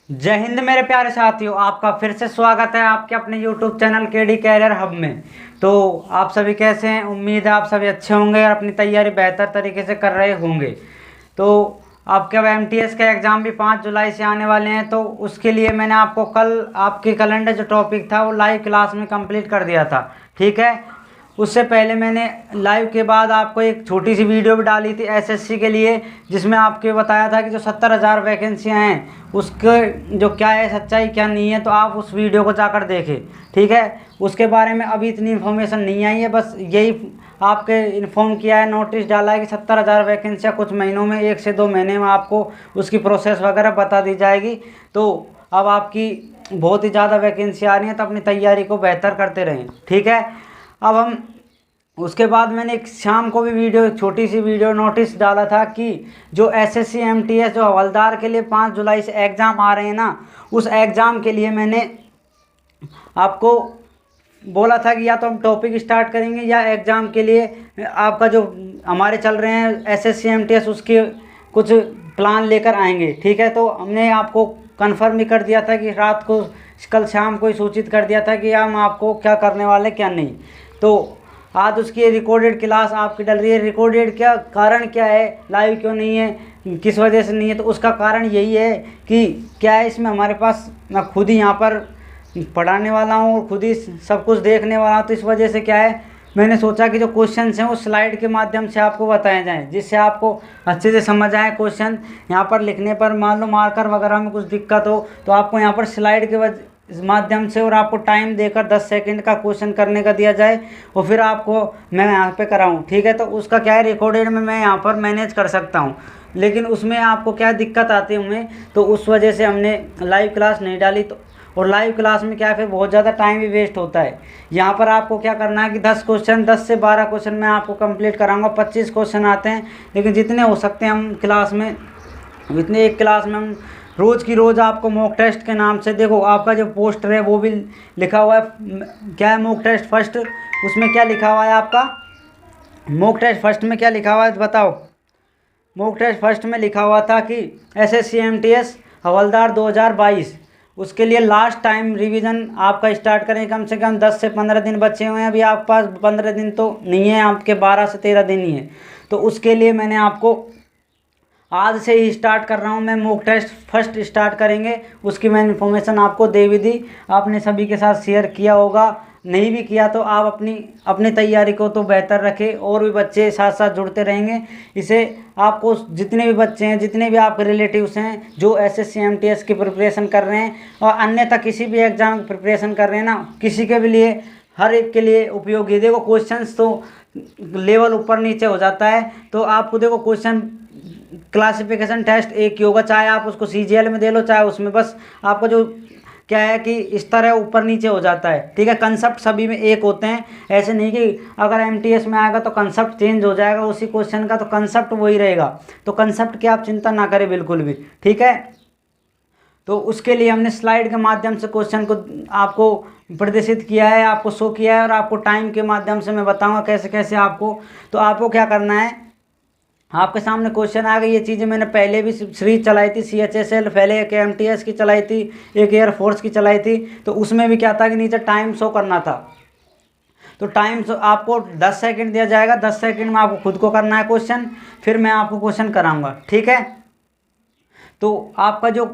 जय हिंद मेरे प्यारे साथियों, आपका फिर से स्वागत है आपके अपने YouTube channel KD career hub में। तो आप सभी कैसे हैं? उम्मीद है आप सभी अच्छे होंगे और अपनी तैयारी बेहतर तरीके से कर रहे होंगे। तो आपके अब एमटीएस का एग्ज़ाम भी 5 जुलाई से आने वाले हैं, तो उसके लिए मैंने आपको कल आपके कैलेंडर जो टॉपिक था वो लाइव क्लास में कंप्लीट कर दिया था। ठीक है, उससे पहले मैंने लाइव के बाद आपको एक छोटी सी वीडियो भी डाली थी एसएससी के लिए, जिसमें आपको बताया था कि जो 70,000 वैकेंसियाँ हैं उसके जो क्या है सच्चाई क्या नहीं है, तो आप उस वीडियो को जाकर देखें। ठीक है, उसके बारे में अभी इतनी इन्फॉर्मेशन नहीं आई है, बस यही आपके इन्फॉर्म किया है, नोटिस डाला है कि 70,000 वैकेंसियाँ कुछ महीनों में 1 से 2 महीने में आपको उसकी प्रोसेस वगैरह बता दी जाएगी। तो अब आपकी बहुत ही ज़्यादा वैकेंसी आ रही है, तो अपनी तैयारी को बेहतर करते रहें। ठीक है, अब हम उसके बाद मैंने एक शाम को भी वीडियो, एक छोटी सी वीडियो नोटिस डाला था कि जो एसएससी एमटीएस जो हवलदार के लिए 5 जुलाई से एग्ज़ाम आ रहे हैं ना, उस एग्ज़ाम के लिए मैंने आपको बोला था कि या तो हम टॉपिक स्टार्ट करेंगे या एग्ज़ाम के लिए आपका जो हमारे चल रहे हैं एसएससी एमटीएस उसके कुछ प्लान लेकर आएंगे। ठीक है, तो हमने आपको कन्फर्म भी कर दिया था कि रात को कल शाम को ही सूचित कर दिया था कि हम आपको क्या करने वाले क्या नहीं। तो आज उसकी रिकॉर्डेड क्लास आपकी डल रही है। रिकॉर्डेड क्या कारण क्या है, लाइव क्यों नहीं है, किस वजह से नहीं है? तो उसका कारण यही है कि क्या है, इसमें हमारे पास मैं खुद ही यहाँ पर पढ़ाने वाला हूँ और खुद ही सब कुछ देखने वाला हूँ। तो इस वजह से क्या है, मैंने सोचा कि जो क्वेश्चंस हैं वो स्लाइड के माध्यम से आपको बताए जाएं, जिससे आपको अच्छे से समझ आए क्वेश्चन। यहाँ पर लिखने पर मान लो मार्कर वगैरह में कुछ दिक्कत हो तो आपको यहाँ पर स्लाइड के इस माध्यम से और आपको टाइम देकर 10 सेकंड का क्वेश्चन करने का दिया जाए और फिर आपको मैं यहाँ पे कराऊँ। ठीक है, तो उसका क्या है, रिकॉर्डेड में मैं यहाँ पर मैनेज कर सकता हूँ, लेकिन उसमें आपको क्या दिक्कत आती है हमें, तो उस वजह से हमने लाइव क्लास नहीं डाली। तो और लाइव क्लास में क्या है, फिर बहुत ज़्यादा टाइम भी वेस्ट होता है। यहाँ पर आपको क्या करना है कि 10 क्वेश्चन 10 से 12 क्वेश्चन मैं आपको कंप्लीट कराऊंगा। 25 क्वेश्चन आते हैं, लेकिन जितने हो सकते हैं हम क्लास में इतने एक क्लास में हम रोज़ की रोज़ आपको मॉक टेस्ट के नाम से, देखो आपका जो पोस्टर है वो भी लिखा हुआ है, क्या है मॉक टेस्ट फर्स्ट, उसमें क्या लिखा हुआ है आपका मॉक टेस्ट फर्स्ट में क्या लिखा हुआ है बताओ। मॉक टेस्ट फर्स्ट में लिखा हुआ था कि एसएससी एमटीएस हवलदार 2022, उसके लिए लास्ट टाइम रिवीजन आपका स्टार्ट करें। कम से कम 10 से 15 दिन बचे हुए हैं, अभी आपके पास 15 दिन तो नहीं है, आपके 12 से 13 दिन ही है। तो उसके लिए मैंने आपको आज से ही स्टार्ट कर रहा हूँ, मैं मॉक टेस्ट फर्स्ट स्टार्ट करेंगे, उसकी मैं इन्फॉर्मेशन आपको दे भी दी, आपने सभी के साथ शेयर किया होगा। नहीं भी किया तो आप अपनी तैयारी को तो बेहतर रखें, और भी बच्चे साथ साथ जुड़ते रहेंगे। इसे आपको जितने भी बच्चे हैं, जितने भी आपके रिलेटिव्स हैं जो एसएससी एमटीएस की प्रिपरेशन कर रहे हैं और अन्यथा किसी भी एग्ज़ाम की प्रिपरेशन कर रहे हैं ना, किसी के भी लिए, हर एक के लिए उपयोगी है। देखो क्वेश्चंस तो लेवल ऊपर नीचे हो जाता है, तो आपको देखो क्वेश्चन क्लासिफिकेशन टेस्ट एक ही होगा, चाहे आप उसको सीजीएल में दे लो चाहे उसमें, बस आपका जो क्या है कि इस तरह ऊपर नीचे हो जाता है। ठीक है, कंसेप्ट सभी में एक होते हैं, ऐसे नहीं कि अगर एमटीएस में आएगा तो कंसेप्ट चेंज हो जाएगा उसी क्वेश्चन का, तो कंसेप्ट वही रहेगा। तो कंसेप्ट की आप चिंता ना करें बिल्कुल भी। ठीक है, तो उसके लिए हमने स्लाइड के माध्यम से क्वेश्चन को आपको प्रदर्शित किया है, आपको शो किया है, और आपको टाइम के माध्यम से मैं बताऊंगा कैसे कैसे आपको। तो आपको क्या करना है, आपके सामने क्वेश्चन आ गई। ये चीज़ें मैंने पहले भी सीरीज चलाई थी, CHSL पहले एक एमटीएस की चलाई थी, एक एयरफोर्स की चलाई थी। तो उसमें भी क्या था कि नीचे टाइम शो करना था, तो टाइम आपको 10 सेकंड दिया जाएगा, 10 सेकंड में आपको खुद को करना है क्वेश्चन, फिर मैं आपको क्वेश्चन कराऊंगा। ठीक है, तो आपका जो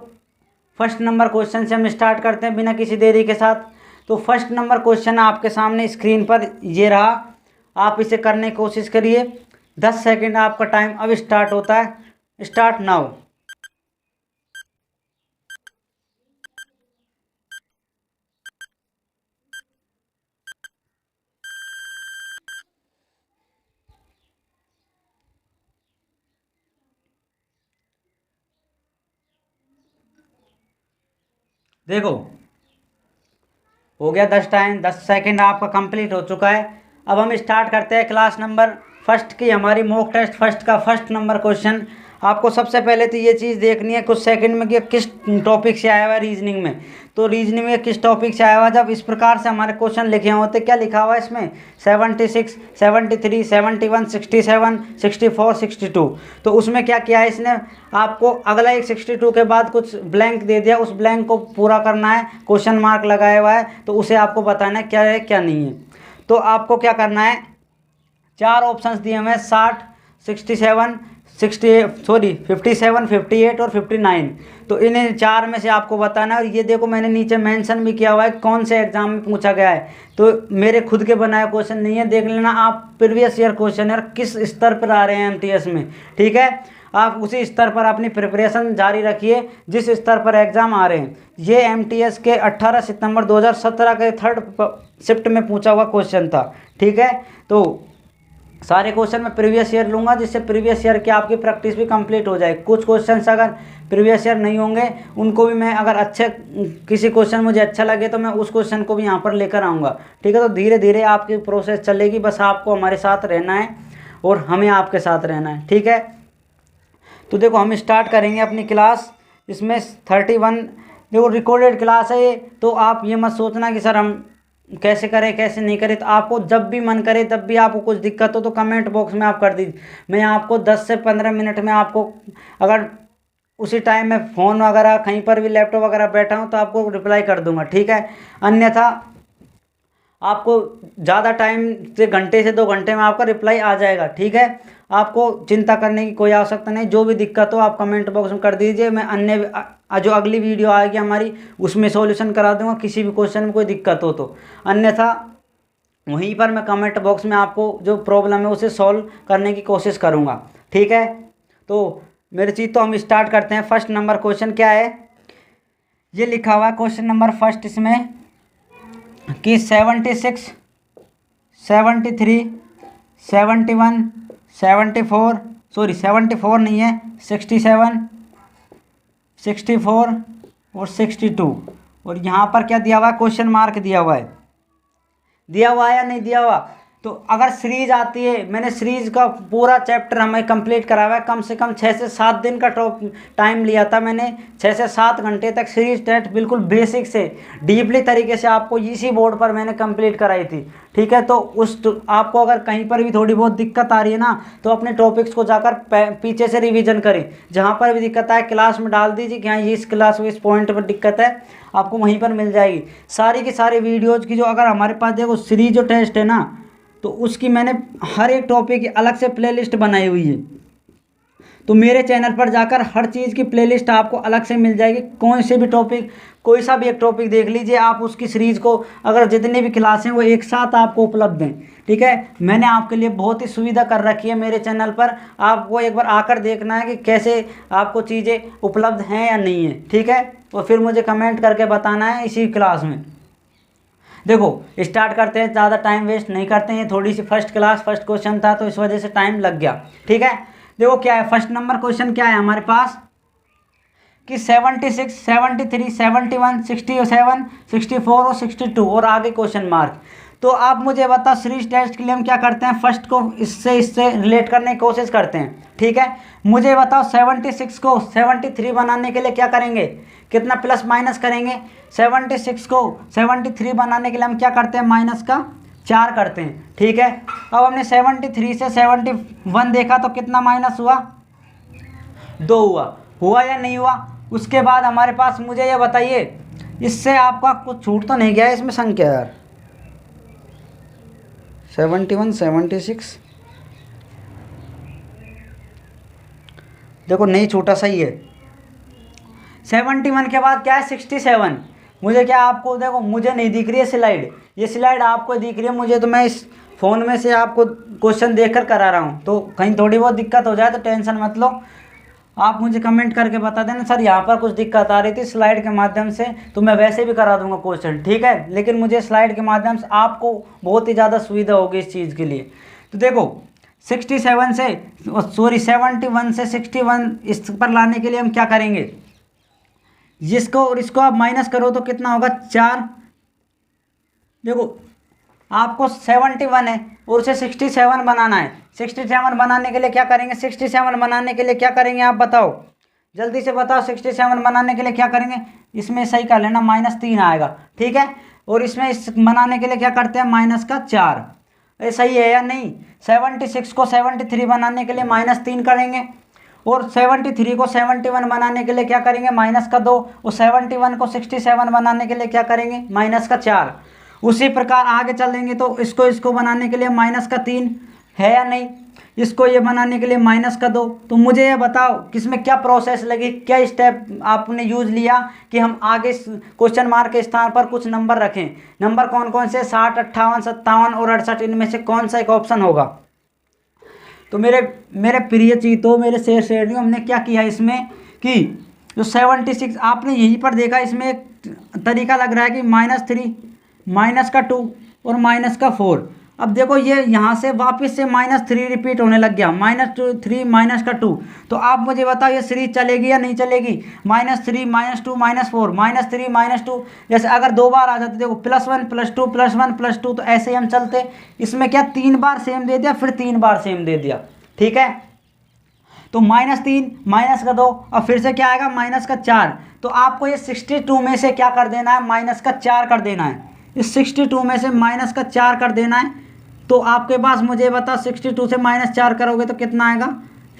फर्स्ट नंबर क्वेश्चन से हम स्टार्ट करते हैं बिना किसी देरी के साथ। तो फर्स्ट नंबर क्वेश्चन आपके सामने स्क्रीन पर ये रहा, आप इसे करने की कोशिश करिए। 10 सेकंड आपका टाइम अब स्टार्ट होता है, स्टार्ट नाउ। देखो हो गया 10 सेकंड आपका कंप्लीट हो चुका है। अब हम स्टार्ट करते हैं क्लास नंबर फर्स्ट की, हमारी मॉक टेस्ट फर्स्ट का फर्स्ट नंबर क्वेश्चन आपको सबसे पहले तो ये चीज़ देखनी है कुछ सेकंड में कि किस टॉपिक से आया हुआ है रीजनिंग में। तो रीजनिंग में किस टॉपिक से आया हुआ, जब इस प्रकार से हमारे क्वेश्चन लिखे होते, क्या लिखा हुआ है इसमें 76, 73, 71, 67, 64, 62। तो उसमें क्या किया है इसने, आपको अगला एक 62 के बाद कुछ ब्लैंक दे दिया, उस ब्लैंक को पूरा करना है, क्वेश्चन मार्क लगाया हुआ है, तो उसे आपको बताना है क्या है क्या नहीं है। तो आपको क्या करना है, 4 ऑप्शंस दिए हुए हैं 60, 67, 57, 58 और 59। तो इन्हें 4 में से आपको बताना है। और ये देखो मैंने नीचे मेंशन भी किया हुआ है कौन से एग्जाम में पूछा गया है, तो मेरे खुद के बनाए क्वेश्चन नहीं है, देख लेना आप प्रीवियस ईयर क्वेश्चन है किस स्तर पर आ रहे हैं एमटीएस में। ठीक है, आप उसी स्तर पर अपनी प्रिपरेशन जारी रखिए जिस स्तर पर एग्ज़ाम आ रहे हैं। ये एमटीएस के 18 सितंबर 2017 के 3rd शिफ्ट में पूछा हुआ क्वेश्चन था। ठीक है, तो सारे क्वेश्चन मैं प्रीवियस ईयर लूँगा जिससे प्रीवियस ईयर की आपकी प्रैक्टिस भी कंप्लीट हो जाए। कुछ क्वेश्चंस अगर प्रीवियस ईयर नहीं होंगे उनको भी मैं अगर अच्छे किसी क्वेश्चन मुझे अच्छा लगे तो मैं उस क्वेश्चन को भी यहाँ पर लेकर आऊँगा। ठीक है, तो धीरे धीरे आपकी प्रोसेस चलेगी, बस आपको हमारे साथ रहना है और हमें आपके साथ रहना है। ठीक है, तो देखो हम स्टार्ट करेंगे अपनी क्लास। इसमें 31 देखो रिकॉर्डेड क्लास है ये, तो आप ये मत सोचना कि सर हम कैसे करें कैसे नहीं करें। तो आपको जब भी मन करे तब भी आपको कुछ दिक्कत हो तो कमेंट बॉक्स में आप कर दीजिए। मैं आपको 10 से 15 मिनट में आपको, अगर उसी टाइम में फ़ोन वगैरह कहीं पर भी लैपटॉप वगैरह बैठा हूँ तो आपको रिप्लाई कर दूंगा। ठीक है, अन्यथा आपको ज़्यादा टाइम से घंटे से 2 घंटे में आपका रिप्लाई आ जाएगा। ठीक है, आपको चिंता करने की कोई आवश्यकता नहीं। जो भी दिक्कत हो आप कमेंट बॉक्स में कर दीजिए, मैं अन्य जो अगली वीडियो आएगी हमारी उसमें सॉल्यूशन करा दूंगा किसी भी क्वेश्चन में कोई दिक्कत हो तो। अन्यथा वहीं पर मैं कमेंट बॉक्स में आपको जो प्रॉब्लम है उसे सॉल्व करने की कोशिश करूँगा। ठीक है, तो मेरी चीज़ तो हम स्टार्ट करते हैं। फर्स्ट नंबर क्वेश्चन क्या है, ये लिखा हुआ है क्वेश्चन नंबर फर्स्ट इसमें कि 76, 73, 71, 74 सॉरी 74 नहीं है 67, 64 और 62। और यहाँ पर क्या दिया हुआ है, क्वेश्चन मार्क दिया हुआ है। दिया हुआ है या नहीं दिया हुआ, तो अगर सीरीज आती है, मैंने सीरीज का पूरा चैप्टर हमें कंप्लीट करा हुआ है, कम से कम 6 से 7 दिन का टाइम लिया था मैंने। 6 से 7 घंटे तक सीरीज टेस्ट बिल्कुल बेसिक से डीपली तरीके से आपको इसी बोर्ड पर मैंने कंप्लीट कराई थी। ठीक है, तो आपको अगर कहीं पर भी थोड़ी बहुत दिक्कत आ रही है ना तो अपने टॉपिक्स को जाकर पीछे से रिवीजन करें। जहाँ पर भी दिक्कत आए क्लास में डाल दीजिए कि हाँ ये इस क्लास में इस पॉइंट पर दिक्कत है, आपको वहीं पर मिल जाएगी सारी की सारी वीडियोज़ की। जो अगर हमारे पास देखो सीरीज जो टेस्ट है ना, तो उसकी मैंने हर एक टॉपिक की अलग से प्लेलिस्ट बनाई हुई है। तो मेरे चैनल पर जाकर हर चीज़ की प्लेलिस्ट आपको अलग से मिल जाएगी। कौन से भी टॉपिक, कोई सा भी एक टॉपिक देख लीजिए आप, उसकी सीरीज़ को अगर जितनी भी क्लासें वो एक साथ आपको उपलब्ध हैं। ठीक है, मैंने आपके लिए बहुत ही सुविधा कर रखी है मेरे चैनल पर, आपको एक बार आकर देखना है कि कैसे आपको चीज़ें उपलब्ध हैं या नहीं है। ठीक है, और फिर मुझे कमेंट करके बताना है इसी क्लास में। देखो स्टार्ट करते हैं, ज़्यादा टाइम वेस्ट नहीं करते हैं। थोड़ी सी फर्स्ट क्वेश्चन था तो इस वजह से टाइम लग गया। ठीक है, देखो क्या है फर्स्ट नंबर क्वेश्चन क्या है हमारे पास कि 76, 73, 71, 67, 64 और 62 और आगे क्वेश्चन मार्क। तो आप मुझे बताओ सीरीज टेस्ट के लिए हम क्या करते हैं, फर्स्ट को इससे रिलेट करने की कोशिश करते हैं। ठीक है, मुझे बताओ 76 को 73 बनाने के लिए क्या करेंगे, कितना प्लस माइनस करेंगे। 76 को 73 बनाने के लिए हम क्या करते हैं, माइनस का 4 करते हैं। ठीक है, अब हमने 73 से 71 देखा तो कितना माइनस हुआ, 2 हुआ या नहीं हुआ। उसके बाद हमारे पास मुझे ये बताइए, इससे आपका कुछ छूट तो नहीं गया इसमें संख्या यार। 71, 76 देखो नहीं छूटा, सही है। 71 के बाद क्या है 67। मुझे क्या, आपको देखो मुझे नहीं दिख रही है स्लाइड, ये स्लाइड आपको दिख रही है मुझे, तो मैं इस फ़ोन में से आपको क्वेश्चन देखकर करा रहा हूँ। तो कहीं थोड़ी बहुत दिक्कत हो जाए तो टेंशन मत लो, आप मुझे कमेंट करके बता देना सर यहाँ पर कुछ दिक्कत आ रही थी स्लाइड के माध्यम से, तो मैं वैसे भी करा दूंगा क्वेश्चन। ठीक है, लेकिन मुझे स्लाइड के माध्यम से आपको बहुत ही ज़्यादा सुविधा होगी इस चीज़ के लिए। तो देखो 67 से सॉरी 71 से 61 इस पर लाने के लिए हम क्या करेंगे, जिसको और इसको आप माइनस करो तो कितना होगा 4। देखो आपको 71 है और उसे 67 बनाना है। 67 बनाने के लिए क्या करेंगे, 67 बनाने के लिए क्या करेंगे आप बताओ, जल्दी से बताओ। 67 बनाने के लिए क्या करेंगे, इसमें सही कर लेना, -3 आएगा, ठीक है। और इसमें इस बनाने के लिए क्या करते हैं, -4। ये सही है या नहीं। 76 को 73 बनाने के लिए -3 करेंगे, और 73 को 71 बनाने के लिए क्या करेंगे, -2। और 71 को 67 बनाने के लिए क्या करेंगे, -4। उसी प्रकार आगे चलेंगे तो इसको बनाने के लिए -3 है या नहीं, इसको ये बनाने के लिए -2। तो मुझे ये बताओ किसमें क्या प्रोसेस लगी, क्या स्टेप आपने यूज लिया कि हम आगे क्वेश्चन मार्क के स्थान पर कुछ नंबर रखें। नंबर कौन कौन से, 60, 58, 57 और 68, इनमें से कौन सा एक ऑप्शन होगा। तो मेरे प्रिय चीतों, मेरे शेर शेरनियों, हमने क्या किया इसमें कि जो 76 आपने यहीं पर देखा, इसमें एक तरीका लग रहा है कि -3, -2 और -4। अब देखो ये यहाँ से वापस से -3 रिपीट होने लग गया, -3 -2। तो आप मुझे बताओ ये सीरीज चलेगी या नहीं चलेगी, -3 -2 -4 -3 -2। जैसे अगर 2 बार आ जाते, देखो +1 +2 +1 +2, तो ऐसे ही हम चलते। इसमें क्या 3 बार सेम दे दिया, फिर 3 बार सेम दे दिया, ठीक है। तो -3 -2 और फिर से क्या आएगा, -4। तो आपको ये 62 में से क्या कर देना है, -4 कर देना है। इस 62 में से -4 कर देना है। तो आपके पास मुझे बताओ 62 से -4 करोगे तो कितना आएगा,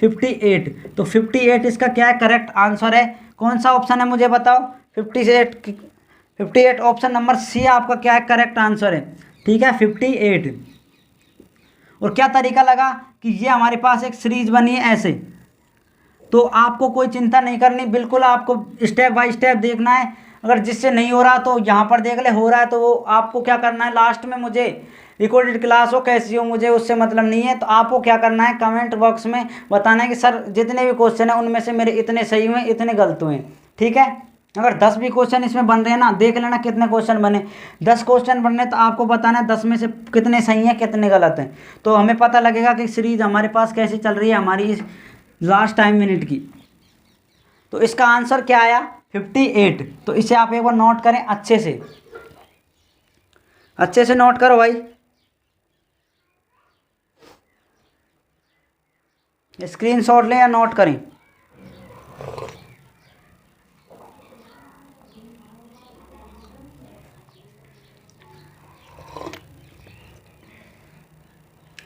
58। तो 58 इसका क्या है, करेक्ट आंसर है। कौन सा ऑप्शन है मुझे बताओ, 58 ऑप्शन नंबर सी आपका क्या है, करेक्ट आंसर है, ठीक है, 58। और क्या तरीका लगा कि ये हमारे पास एक सीरीज बनी है ऐसे। तो आपको कोई चिंता नहीं करनी, बिल्कुल आपको स्टेप बाय स्टेप देखना है। अगर जिससे नहीं हो रहा तो यहाँ पर देख ले, हो रहा है तो वो आपको क्या करना है, लास्ट में मुझे रिकॉर्डेड क्लास हो कैसी हो मुझे उससे मतलब नहीं है। तो आपको क्या करना है, कमेंट बॉक्स में बताना है कि सर जितने भी क्वेश्चन हैं उनमें से मेरे इतने सही हुए, इतने गलत हुए, ठीक है। अगर 10 भी क्वेश्चन इसमें बन रहे हैं ना, देख लेना कितने क्वेश्चन बने, 10 क्वेश्चन बन रहे तो आपको बताना है 10 में से कितने सही हैं कितने गलत हैं। तो हमें पता लगेगा कि सीरीज हमारे पास कैसी चल रही है हमारी इस लास्ट टाइम मिनट की। तो इसका आंसर क्या आया, 58। तो इसे आप एक बार नोट करें अच्छे से नोट करो भाई, स्क्रीनशॉट लें या नोट करें।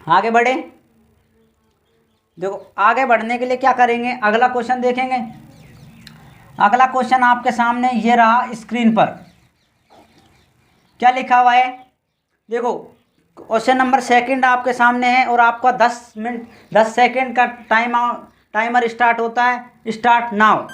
आगे बढ़े, देखो आगे बढ़ने के लिए क्या करेंगे, अगला क्वेश्चन देखेंगे। अगला क्वेश्चन आपके सामने ये रहा स्क्रीन पर, क्या लिखा हुआ है देखो। क्वेश्चन नंबर सेकंड आपके सामने है और आपका 10 सेकंड का टाइमर स्टार्ट होता है, स्टार्ट नाउ।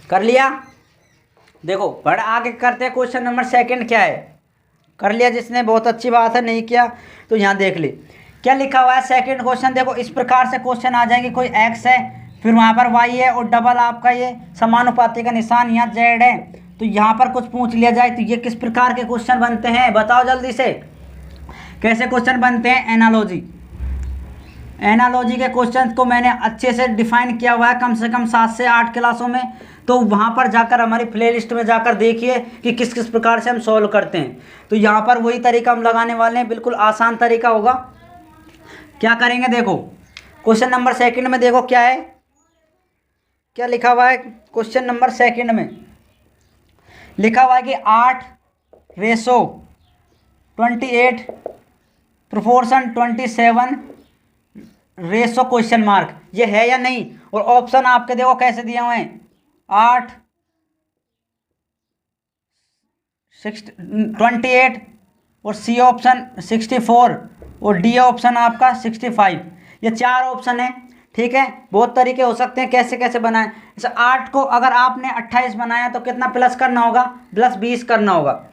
कर लिया, देखो बड़ा आगे करते हैं। क्वेश्चन नंबर सेकंड क्या है, कर लिया जिसने, बहुत अच्छी बात है, नहीं किया तो यहाँ देख ले क्या लिखा हुआ है। सेकंड क्वेश्चन देखो, इस प्रकार से क्वेश्चन आ जाएगी, कोई एक्स है, फिर वहाँ पर वाई है और डबल आपका ये समानुपाती का निशान, यहाँ जेड है। तो यहाँ पर कुछ पूछ लिया जाए तो ये किस प्रकार के क्वेश्चन बनते हैं, बताओ जल्दी से, कैसे क्वेश्चन बनते हैं। एनालॉजी के क्वेश्चन को मैंने अच्छे से डिफाइन किया हुआ है, कम से कम 7 से 8 क्लासों में। तो वहाँ पर जाकर हमारी प्लेलिस्ट में जाकर देखिए कि किस किस प्रकार से हम सॉल्व करते हैं। तो यहाँ पर वही तरीका हम लगाने वाले हैं, बिल्कुल आसान तरीका होगा। क्या करेंगे, देखो क्वेश्चन नंबर सेकंड में देखो क्या है, क्या लिखा हुआ है। क्वेश्चन नंबर सेकंड में लिखा हुआ है कि 8:28 प्रोपोर्शन 27 रेशो क्वेश्चन मार्क, ये है या नहीं। और ऑप्शन आपके देखो कैसे दिए हुए हैं, 8 28 और सी ऑप्शन 64 और डी ऑप्शन आपका 65। ये 4 ऑप्शन है, ठीक है। बहुत तरीके हो सकते हैं कैसे कैसे बनाएं। जैसे 8 को अगर आपने 28 बनाया तो कितना प्लस करना होगा, +20 करना होगा।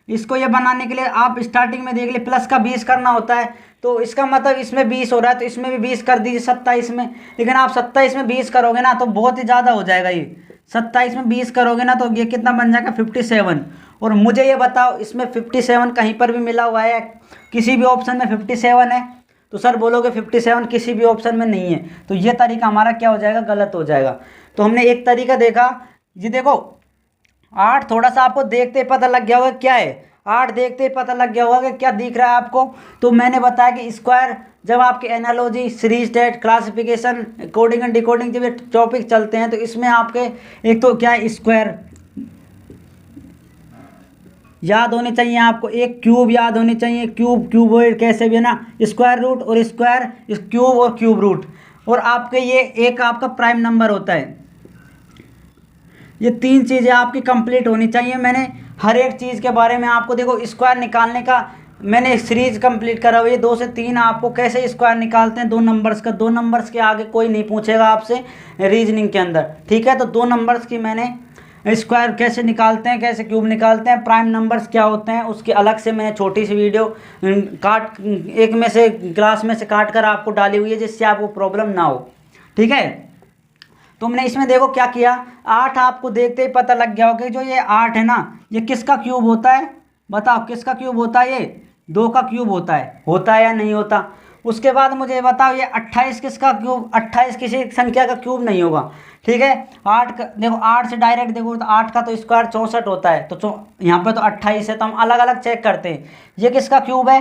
इसको ये बनाने के लिए आप स्टार्टिंग में देख ले, प्लस का 20 करना होता है। तो इसका मतलब इसमें 20 हो रहा है तो इसमें भी 20 कर दीजिए 27 में। लेकिन आप 27 में 20 करोगे ना तो बहुत ही ज़्यादा हो जाएगा। ये 27 में 20 करोगे ना तो ये कितना बन जाएगा, 57। और मुझे ये बताओ इसमें 57 कहीं पर भी मिला हुआ है, किसी भी ऑप्शन में 57 है। तो तो सर बोलोगे 57 किसी भी ऑप्शन में नहीं है, तो ये तरीका हमारा क्या हो जाएगा, गलत हो जाएगा। तो हमने एक तरीका देखा, ये देखो 8 थोड़ा सा आपको देखते ही पता लग गया होगा क्या है, 8 देखते ही पता लग गया होगा कि क्या दिख रहा है आपको। तो मैंने बताया कि स्क्वायर जब आपके analogy, series test, classification, coding and decoding जब ये टॉपिक चलते हैं तो इसमें आपके एक तो क्या है, स्क्वायर याद होने चाहिए आपको, एक क्यूब याद होने चाहिए, क्यूबॉइड कैसे भी है ना, स्क्वायर रूट और स्क्वायर, क्यूब और क्यूब रूट, और आपके ये एक आपका प्राइम नंबर होता है। ये 3 चीज़ें आपकी कंप्लीट होनी चाहिए। मैंने हर एक चीज़ के बारे में आपको, देखो स्क्वायर निकालने का मैंने एक सीरीज कंप्लीट करा हुई है, 2 से 3 आपको कैसे स्क्वायर निकालते हैं 2 नंबर्स का, 2 नंबर्स के आगे कोई नहीं पूछेगा आपसे रीजनिंग के अंदर, ठीक है। तो 2 नंबर्स की मैंने स्क्वायर कैसे निकालते हैं, कैसे क्यूब निकालते हैं, प्राइम नंबर्स क्या होते हैं, उसकी अलग से मैंने छोटी सी वीडियो काट एक में से क्लास में से काट कर आपको डाली हुई है, जिससे आपको प्रॉब्लम ना हो, ठीक है। तो हमने इसमें देखो क्या किया, 8 आपको देखते ही पता लग गया होगा जो ये 8 है ना, ये किसका क्यूब होता है, बताओ किसका क्यूब होता है, ये 2 का क्यूब होता है या नहीं होता। उसके बाद मुझे बताओ ये 28 किसका क्यूब, 28 किसी संख्या का क्यूब नहीं होगा, ठीक है। 8 का देखो, 8 से डायरेक्ट देखो तो 8 का तो स्क्वायर 64 होता है, तो यहाँ पे तो 28 है, तो हम अलग अलग चेक करते हैं, ये किसका क्यूब है,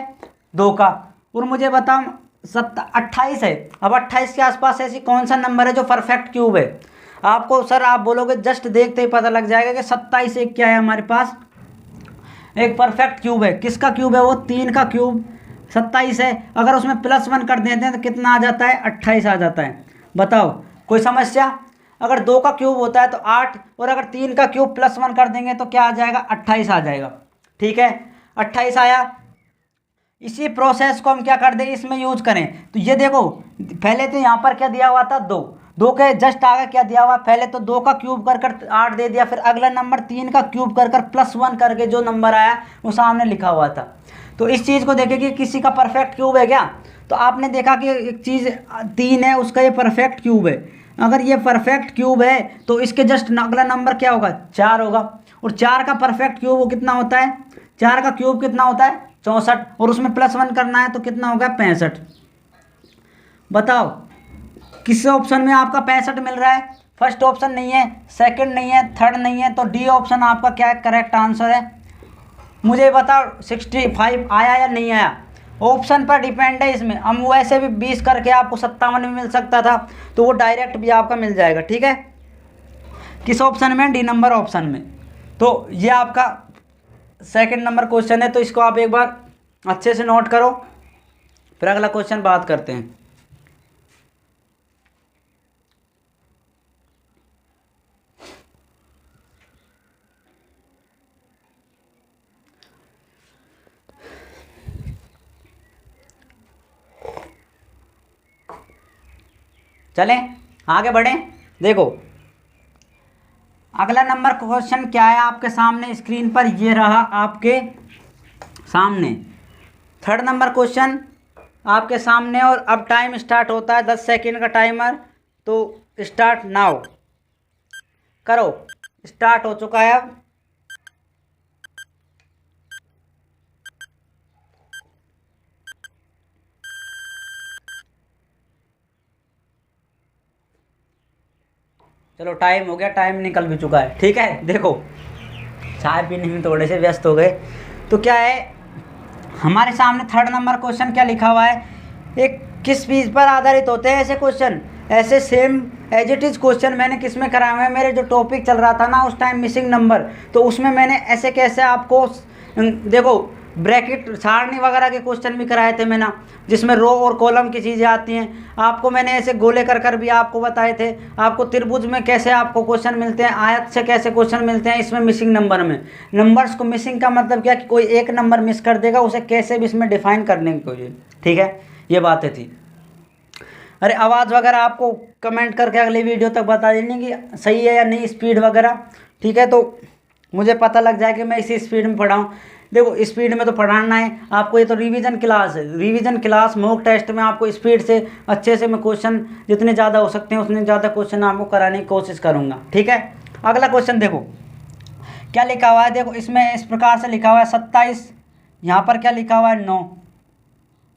2 का। और मुझे बताओ 28 है, अब 28 के आसपास ऐसी कौन सा नंबर है जो परफेक्ट क्यूब है। आपको सर आप बोलोगे जस्ट देखते ही पता लग जाएगा कि 27 एक क्या है हमारे पास, एक परफेक्ट क्यूब है। किसका क्यूब है वो, 3 का क्यूब 27 है। अगर उसमें +1 कर देते हैं तो कितना आ जाता है, 28 आ जाता है। बताओ कोई समस्या। अगर 2 का क्यूब होता है तो 8, और अगर 3 का क्यूब +1 कर देंगे तो क्या आ जाएगा, 28 आ जाएगा, ठीक है। 28 आया। इसी प्रोसेस को हम क्या कर दें, इसमें यूज करें। तो ये देखो पहले तो यहाँ पर क्या दिया हुआ था, 2 के जस्ट आगे क्या दिया हुआ, पहले तो 2 का क्यूब कर 8 दे दिया, फिर अगला नंबर 3 का क्यूब कर +1 करके जो नंबर आया वो सामने लिखा हुआ था। तो इस चीज़ को देखें कि किसी का परफेक्ट क्यूब है क्या, तो आपने देखा कि एक चीज़ 3 है, उसका ये परफेक्ट क्यूब है। अगर ये परफेक्ट क्यूब है तो इसके जस्ट अगला नंबर क्या होगा, 4 होगा। और 4 का परफेक्ट क्यूब वो कितना होता है, 4 का क्यूब कितना होता है, 64, और उसमें +1 करना है तो कितना होगा, 65। बताओ किस ऑप्शन में आपका 65 मिल रहा है, फर्स्ट ऑप्शन नहीं है, सेकंड नहीं है, थर्ड नहीं है, तो डी ऑप्शन आपका क्या है, करेक्ट आंसर है। मुझे बताओ 65 आया या नहीं आया, ऑप्शन पर डिपेंड है इसमें। हम वैसे भी 20 करके आपको 57 में मिल सकता था, तो वो डायरेक्ट भी आपका मिल जाएगा, ठीक है। किस ऑप्शन में, डी नंबर ऑप्शन में। तो ये आपका सेकंड नंबर क्वेश्चन है, तो इसको आप एक बार अच्छे से नोट करो, फिर अगला क्वेश्चन बात करते हैं। चलें आगे बढ़ें। देखो अगला नंबर क्वेश्चन क्या है आपके सामने स्क्रीन पर, ये रहा आपके सामने थर्ड नंबर क्वेश्चन आपके सामने। और अब टाइम स्टार्ट होता है, 10 सेकेंड का टाइमर, तो स्टार्ट नाउ करो। स्टार्ट हो चुका है अब। चलो टाइम हो गया, टाइम निकल भी चुका है, ठीक है। देखो चाय पीने में थोड़े से व्यस्त हो गए। तो क्या है हमारे सामने थर्ड नंबर क्वेश्चन क्या लिखा हुआ है, एक किस चीज़ पर आधारित होते हैं ऐसे क्वेश्चन, ऐसे same as it is question मैंने किस में कराया हुआ है, मेरे जो टॉपिक चल रहा था ना उस टाइम मिसिंग नंबर, तो उसमें मैंने ऐसे कैसे आपको देखो ब्रैकेट सारणी वगैरह के क्वेश्चन भी कराए थे मैंने, जिसमें रो और कॉलम की चीज़ें आती हैं। आपको मैंने ऐसे गोले कर भी आपको बताए थे, आपको त्रिभुज में कैसे आपको क्वेश्चन मिलते हैं, आयत से कैसे क्वेश्चन मिलते हैं, इसमें मिसिंग नंबर में। नंबर्स को मिसिंग का मतलब क्या कि कोई एक नंबर मिस कर देगा, उसे कैसे भी इसमें डिफाइन करने की कोशिश, ठीक है। ये बातें थी। अरे आवाज़ वगैरह आपको कमेंट करके अगली वीडियो तक बता देंगे कि सही है या नहीं, स्पीड वगैरह, ठीक है। तो मुझे पता लग जाए कि मैं इसी स्पीड में पढ़ाऊँ। देखो स्पीड में तो पढ़ाना है आपको, ये तो रिवीजन क्लास है, रिवीजन क्लास मॉक टेस्ट में आपको स्पीड से अच्छे से मैं क्वेश्चन जितने ज़्यादा हो सकते हैं उतने ज़्यादा क्वेश्चन आपको कराने की कोशिश करूँगा, ठीक है। अगला क्वेश्चन देखो क्या लिखा हुआ है, देखो इसमें इस प्रकार से लिखा हुआ है 27, यहाँ पर क्या लिखा हुआ है 9,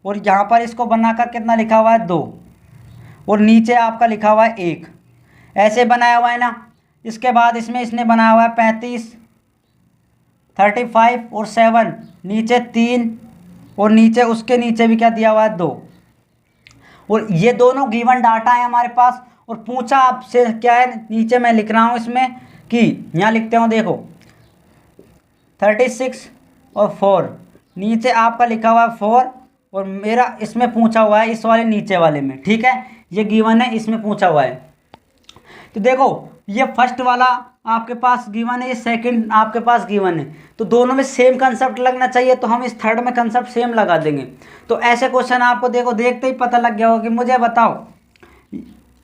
और यहाँ पर इसको बनाकर कितना लिखा हुआ है 2, और नीचे आपका लिखा हुआ है 1, ऐसे बनाया हुआ है ना। इसके बाद इसमें इसने बनाया हुआ है 35, 35 और 7, नीचे 3, और नीचे उसके नीचे भी क्या दिया हुआ है 2, और ये दोनों गिवन डाटा है हमारे पास। और पूछा आपसे क्या है, नीचे मैं लिख रहा हूँ इसमें कि यहाँ लिखते हो देखो 36 और 4, नीचे आपका लिखा हुआ है 4, और मेरा इसमें पूछा हुआ है इस वाले नीचे वाले में, ठीक है, ये गिवन है, इसमें पूछा हुआ है। तो देखो ये फर्स्ट वाला आपके पास गिवन है, ये सेकंड आपके पास गिवन है, तो दोनों में सेम कंसेप्ट लगना चाहिए, तो हम इस थर्ड में कंसेप्ट सेम लगा देंगे। तो ऐसे क्वेश्चन आपको देखो देखते ही पता लग गया होगा कि मुझे बताओ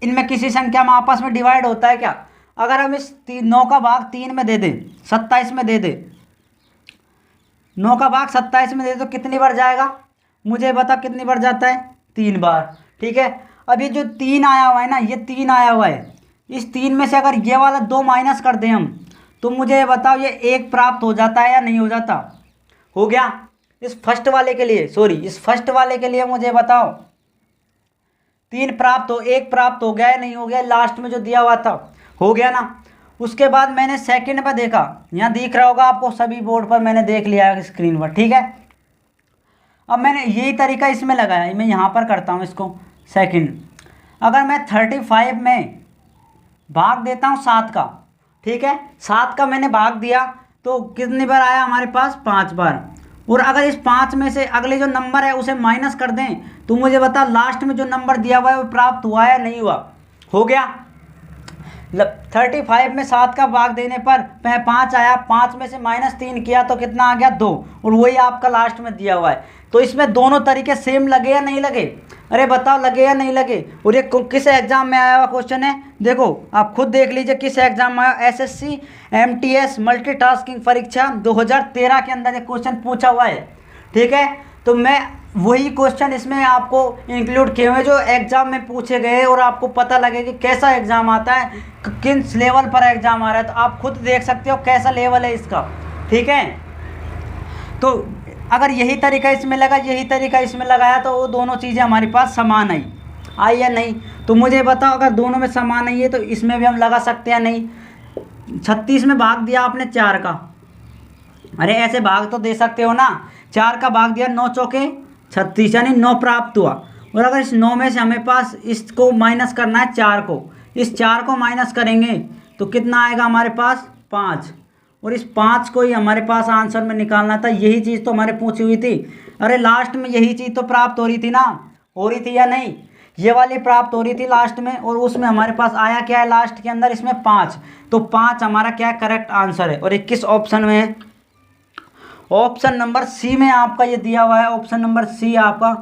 इनमें किसी संख्या में आपस में डिवाइड होता है क्या। अगर हम इस 9 का भाग 3 में दे दें, 27 में दे दें, 9 का भाग 27 में दे दे तो कितनी बार जाएगा, मुझे बता कितनी बार जाता है, 3 बार, ठीक है। अब ये जो 3 आया हुआ है ना, ये 3 आया हुआ है, इस 3 में से अगर ये वाला 2 माइनस कर दें हम, तो मुझे ये बताओ ये 1 प्राप्त हो जाता है या नहीं हो जाता। हो गया इस फर्स्ट वाले के लिए, सॉरी इस फर्स्ट वाले के लिए मुझे बताओ 3 प्राप्त हो, 1 प्राप्त हो गया या नहीं हो गया, लास्ट में जो दिया हुआ था, हो गया ना। उसके बाद मैंने सेकंड में देखा, यहाँ दिख रहा होगा आपको सभी बोर्ड पर, मैंने देख लिया है स्क्रीन पर, ठीक है। अब मैंने यही तरीका इसमें लगाया, मैं यहाँ पर करता हूँ इसको सेकंड। अगर मैं 35 में भाग देता हूँ 7 का, ठीक है, 7 का मैंने भाग दिया तो कितनी बार आया हमारे पास, 5 बार। और अगर इस 5 में से अगले जो नंबर है उसे माइनस कर दें, तो मुझे बता लास्ट में जो नंबर दिया हुआ है वो प्राप्त हुआ या नहीं हुआ। हो गया 35 में 7 का भाग देने पर 5 आया, 5 में से -3 किया तो कितना आ गया, 2, और वही आपका लास्ट में दिया हुआ है। तो इसमें दोनों तरीके सेम लगे या नहीं लगे, अरे बताओ लगे या नहीं लगे। और ये किस एग्जाम में आया हुआ क्वेश्चन है, देखो आप खुद देख लीजिए किस एग्जाम में आया, SSC MTS मल्टीटास्किंग परीक्षा 2013 के अंदर ये क्वेश्चन पूछा हुआ है, ठीक है। तो मैं वही क्वेश्चन इसमें आपको इंक्लूड किए हुए जो एग्जाम में पूछे गए, और आपको पता लगे कि कैसा एग्जाम आता है, किस लेवल पर एग्जाम आ रहा है, तो आप खुद देख सकते हो कैसा लेवल है इसका, ठीक है। तो अगर यही तरीका इसमें लगा, यही तरीका इसमें लगाया, तो वो दोनों चीज़ें हमारे पास समान आई या नहीं। तो मुझे बताओ अगर दोनों में समान आई है तो इसमें भी हम लगा सकते हैं नहीं। 36 में भाग दिया आपने 4 का, अरे ऐसे भाग तो दे सकते हो ना, 4 का भाग दिया, 9 चौके 36 यानी 9 प्राप्त हुआ। और अगर इस 9 में से हमें पास इसको माइनस करना है 4 को, इस 4 को माइनस करेंगे तो कितना आएगा हमारे पास, 5, और इस 5 को ही हमारे पास आंसर में निकालना था। यही चीज़ तो हमारे पूछी हुई थी, अरे लास्ट में यही चीज़ तो प्राप्त हो रही थी ना, हो रही थी या नहीं, ये वाली प्राप्त हो रही थी लास्ट में, और उसमें हमारे पास आया क्या है लास्ट के अंदर, इसमें 5, तो 5 हमारा क्या है, करेक्ट आंसर है। और 21 ऑप्शन में है, ऑप्शन नंबर सी में आपका ये दिया हुआ है, ऑप्शन नंबर सी आपका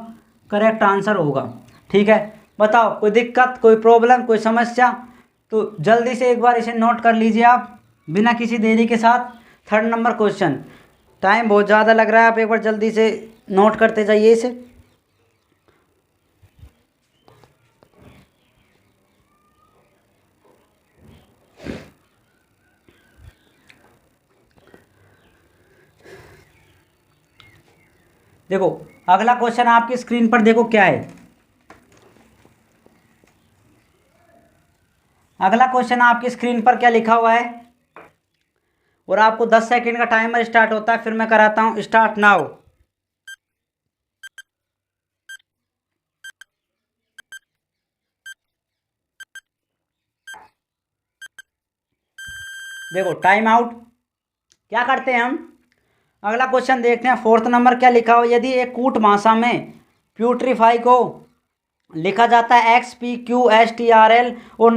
करेक्ट आंसर होगा, ठीक है। बताओ कोई दिक्कत, कोई प्रॉब्लम, कोई समस्या, तो जल्दी से एक बार इसे नोट कर लीजिए आप बिना किसी देरी के साथ। थर्ड नंबर क्वेश्चन, टाइम बहुत ज़्यादा लग रहा है, आप एक बार जल्दी से नोट करते जाइए इसे। देखो अगला क्वेश्चन आपकी स्क्रीन पर देखो क्या है, अगला क्वेश्चन आपकी स्क्रीन पर क्या लिखा हुआ है, और आपको 10 सेकंड का टाइमर स्टार्ट होता है, फिर मैं कराता हूं स्टार्ट नाउ। देखो टाइम आउट। क्या करते हैं हम, अगला क्वेश्चन देखते हैं, फोर्थ नंबर क्या लिखा हुआ, यदि एक कूट भाषा में प्यूट्रीफाई को लिखा जाता है XPQSTRL और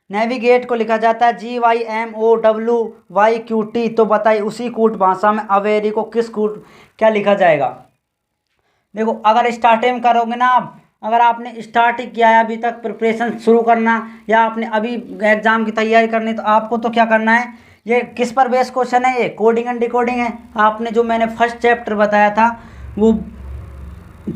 नेविगेट को लिखा जाता है GYMOWYQT, तो बताइए उसी कूट भाषा में अवेरी को किस कूट क्या लिखा जाएगा। देखो अगर स्टार्टिंग करोगे ना आप, अगर आपने स्टार्ट ही किया है अभी तक प्रिपरेशन शुरू करना, या आपने अभी एग्ज़ाम की तैयारी करनी, तो आपको तो क्या करना है, ये किस पर बेस क्वेश्चन है, ये कोडिंग एंड डिकोडिंग है। आपने जो मैंने फर्स्ट चैप्टर बताया था वो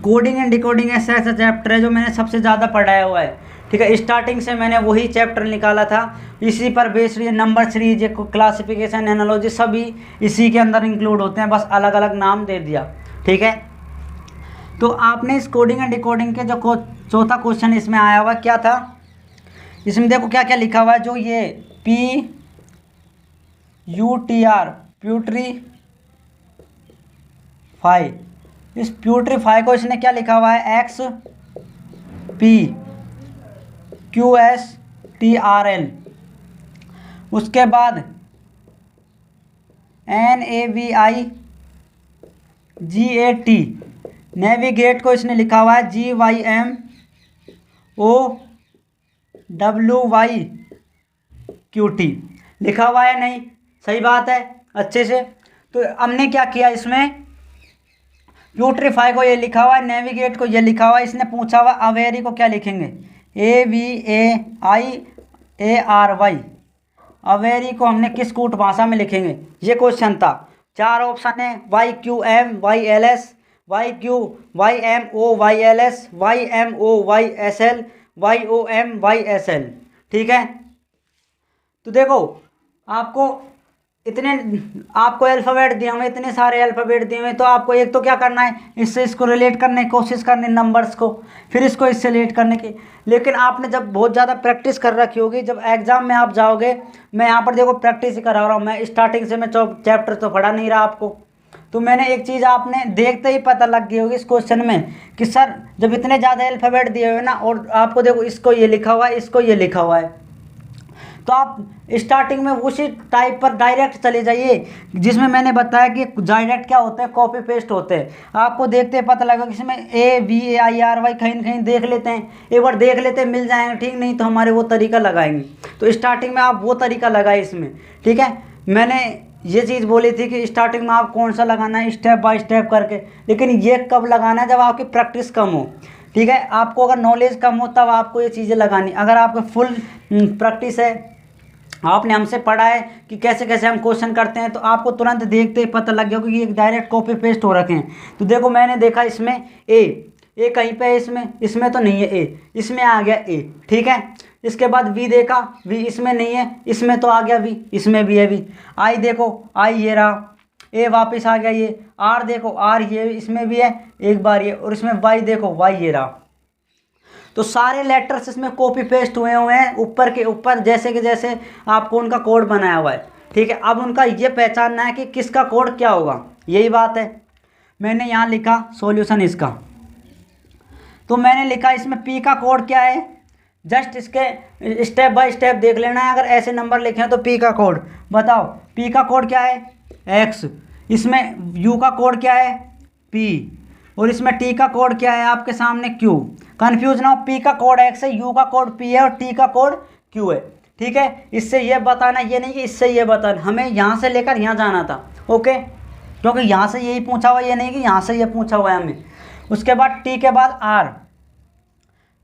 कोडिंग एंड डिकोडिंग ऐसा चैप्टर है जो मैंने सबसे ज़्यादा पढ़ाया हुआ है, ठीक है। स्टार्टिंग से मैंने वही चैप्टर निकाला था, इसी पर बेस्ड ये नंबर सीरीज, ये क्लासिफिकेशन, एनालॉजी सभी इसी के अंदर इंक्लूड होते हैं, बस अलग अलग नाम दे दिया, ठीक है। तो आपने इस कोडिंग एंड डिकोडिंग के जो चौथा क्वेश्चन इसमें आया हुआ क्या था, इसमें देखो क्या क्या लिखा हुआ है। जो ये PUTR प्यूट्रीफाई, इस प्यूट्रीफाई को इसने क्या लिखा हुआ है, XPQSTRL। उसके बाद NAVIGAT, नेविगेट को इसने लिखा हुआ है GYMOWYQT। लिखा हुआ है नहीं, सही बात है अच्छे से। तो हमने क्या किया, इसमें प्यूट्रीफाई को ये लिखा हुआ है, नेविगेट को ये लिखा हुआ है। इसने पूछा हुआ अवेरी को क्या लिखेंगे, AVAIARY। अवेरी को हमने किस कूट भाषा में लिखेंगे, ये क्वेश्चन था। 4 ऑप्शन है, YQM YLS, YQ YMO YLS, YMO YSL, YOM YSL। ठीक है, तो देखो आपको अल्फ़ाबेट दिए हुए, इतने सारे अल्फ़ाबेट दिए हुए, तो आपको एक तो क्या करना है, इससे इसको रिलेट करने की कोशिश करनी, नंबर्स को, फिर इसको इससे रिलेट करने की। लेकिन आपने जब बहुत ज़्यादा प्रैक्टिस कर रखी होगी, जब एग्जाम में आप जाओगे, मैं यहाँ पर देखो प्रैक्टिस ही करा रहा हूँ, मैं स्टार्टिंग से मैं चैप्टर तो पढ़ा नहीं रहा आपको। तो मैंने एक चीज़ आपने देखते ही पता लग गई होगी इस क्वेश्चन में कि सर जब इतने ज़्यादा अल्फ़ाबेट दिए हुए ना, और आपको देखो इसको ये लिखा हुआ है, इसको ये लिखा हुआ है, तो आप स्टार्टिंग में उसी टाइप पर डायरेक्ट चले जाइए, जिसमें मैंने बताया कि डायरेक्ट क्या होता है, कॉपी पेस्ट होते हैं। आपको देखते पता लगा कि इसमें AVAIRY कहीं न कहीं देख लेते हैं, एक बार देख लेते हैं, मिल जाएंगे, ठीक, नहीं तो हमारे वो तरीका लगाएंगे। तो स्टार्टिंग में आप वो तरीका लगाए इसमें, ठीक है। मैंने ये चीज़ बोली थी कि स्टार्टिंग में आप कौन सा लगाना है, स्टेप बाय स्टेप करके, लेकिन ये कब लगाना है, जब आपकी प्रैक्टिस कम हो, ठीक है। आपको अगर नॉलेज कम हो तब आपको ये चीज़ें लगानी। अगर आपको फुल प्रैक्टिस है, आपने हमसे पढ़ा है कि कैसे कैसे हम क्वेश्चन करते हैं, तो आपको तुरंत देखते ही पता लग गया कि ये डायरेक्ट कॉपी पेस्ट हो रखे हैं। तो देखो मैंने देखा इसमें ए कहीं पे है, इसमें तो नहीं है, इसमें आ गया ए, ठीक है। इसके बाद वी देखा, वी इसमें नहीं है, इसमें तो आ गया वी, इसमें भी है वी। आई देखो, आई ये रहा, ए वापस आ गया ये। आर देखो, आर ये इसमें भी है एक बार ये, और इसमें वाई देखो, वाई ये रहा। तो सारे लेटर्स इसमें कॉपी पेस्ट हुए हैं ऊपर के ऊपर, जैसे कि जैसे आपको उनका कोड बनाया हुआ है, ठीक है। अब उनका ये पहचानना है कि किसका कोड क्या होगा, यही बात है। मैंने यहाँ लिखा सॉल्यूशन इसका, तो मैंने लिखा इसमें पी का कोड क्या है, जस्ट इसके स्टेप बाय स्टेप देख लेना है। अगर ऐसे नंबर लिखे हैं तो पी का कोड बताओ, पी का कोड क्या है एक्स, इसमें यू का कोड क्या है पी, और इसमें टी का कोड क्या है आपके सामने क्यू। कंफ्यूज ना हो, पी का कोड एक्स है, यू का कोड पी है, और टी का कोड क्यू है, ठीक है। इससे ये बताना, ये नहीं कि इससे ये बताना, हमें यहाँ से लेकर यहाँ जाना था, ओके, क्योंकि यहाँ से यही पूछा हुआ, ये नहीं कि यहाँ से ये पूछा हुआ है हमें। उसके बाद टी के बाद आर,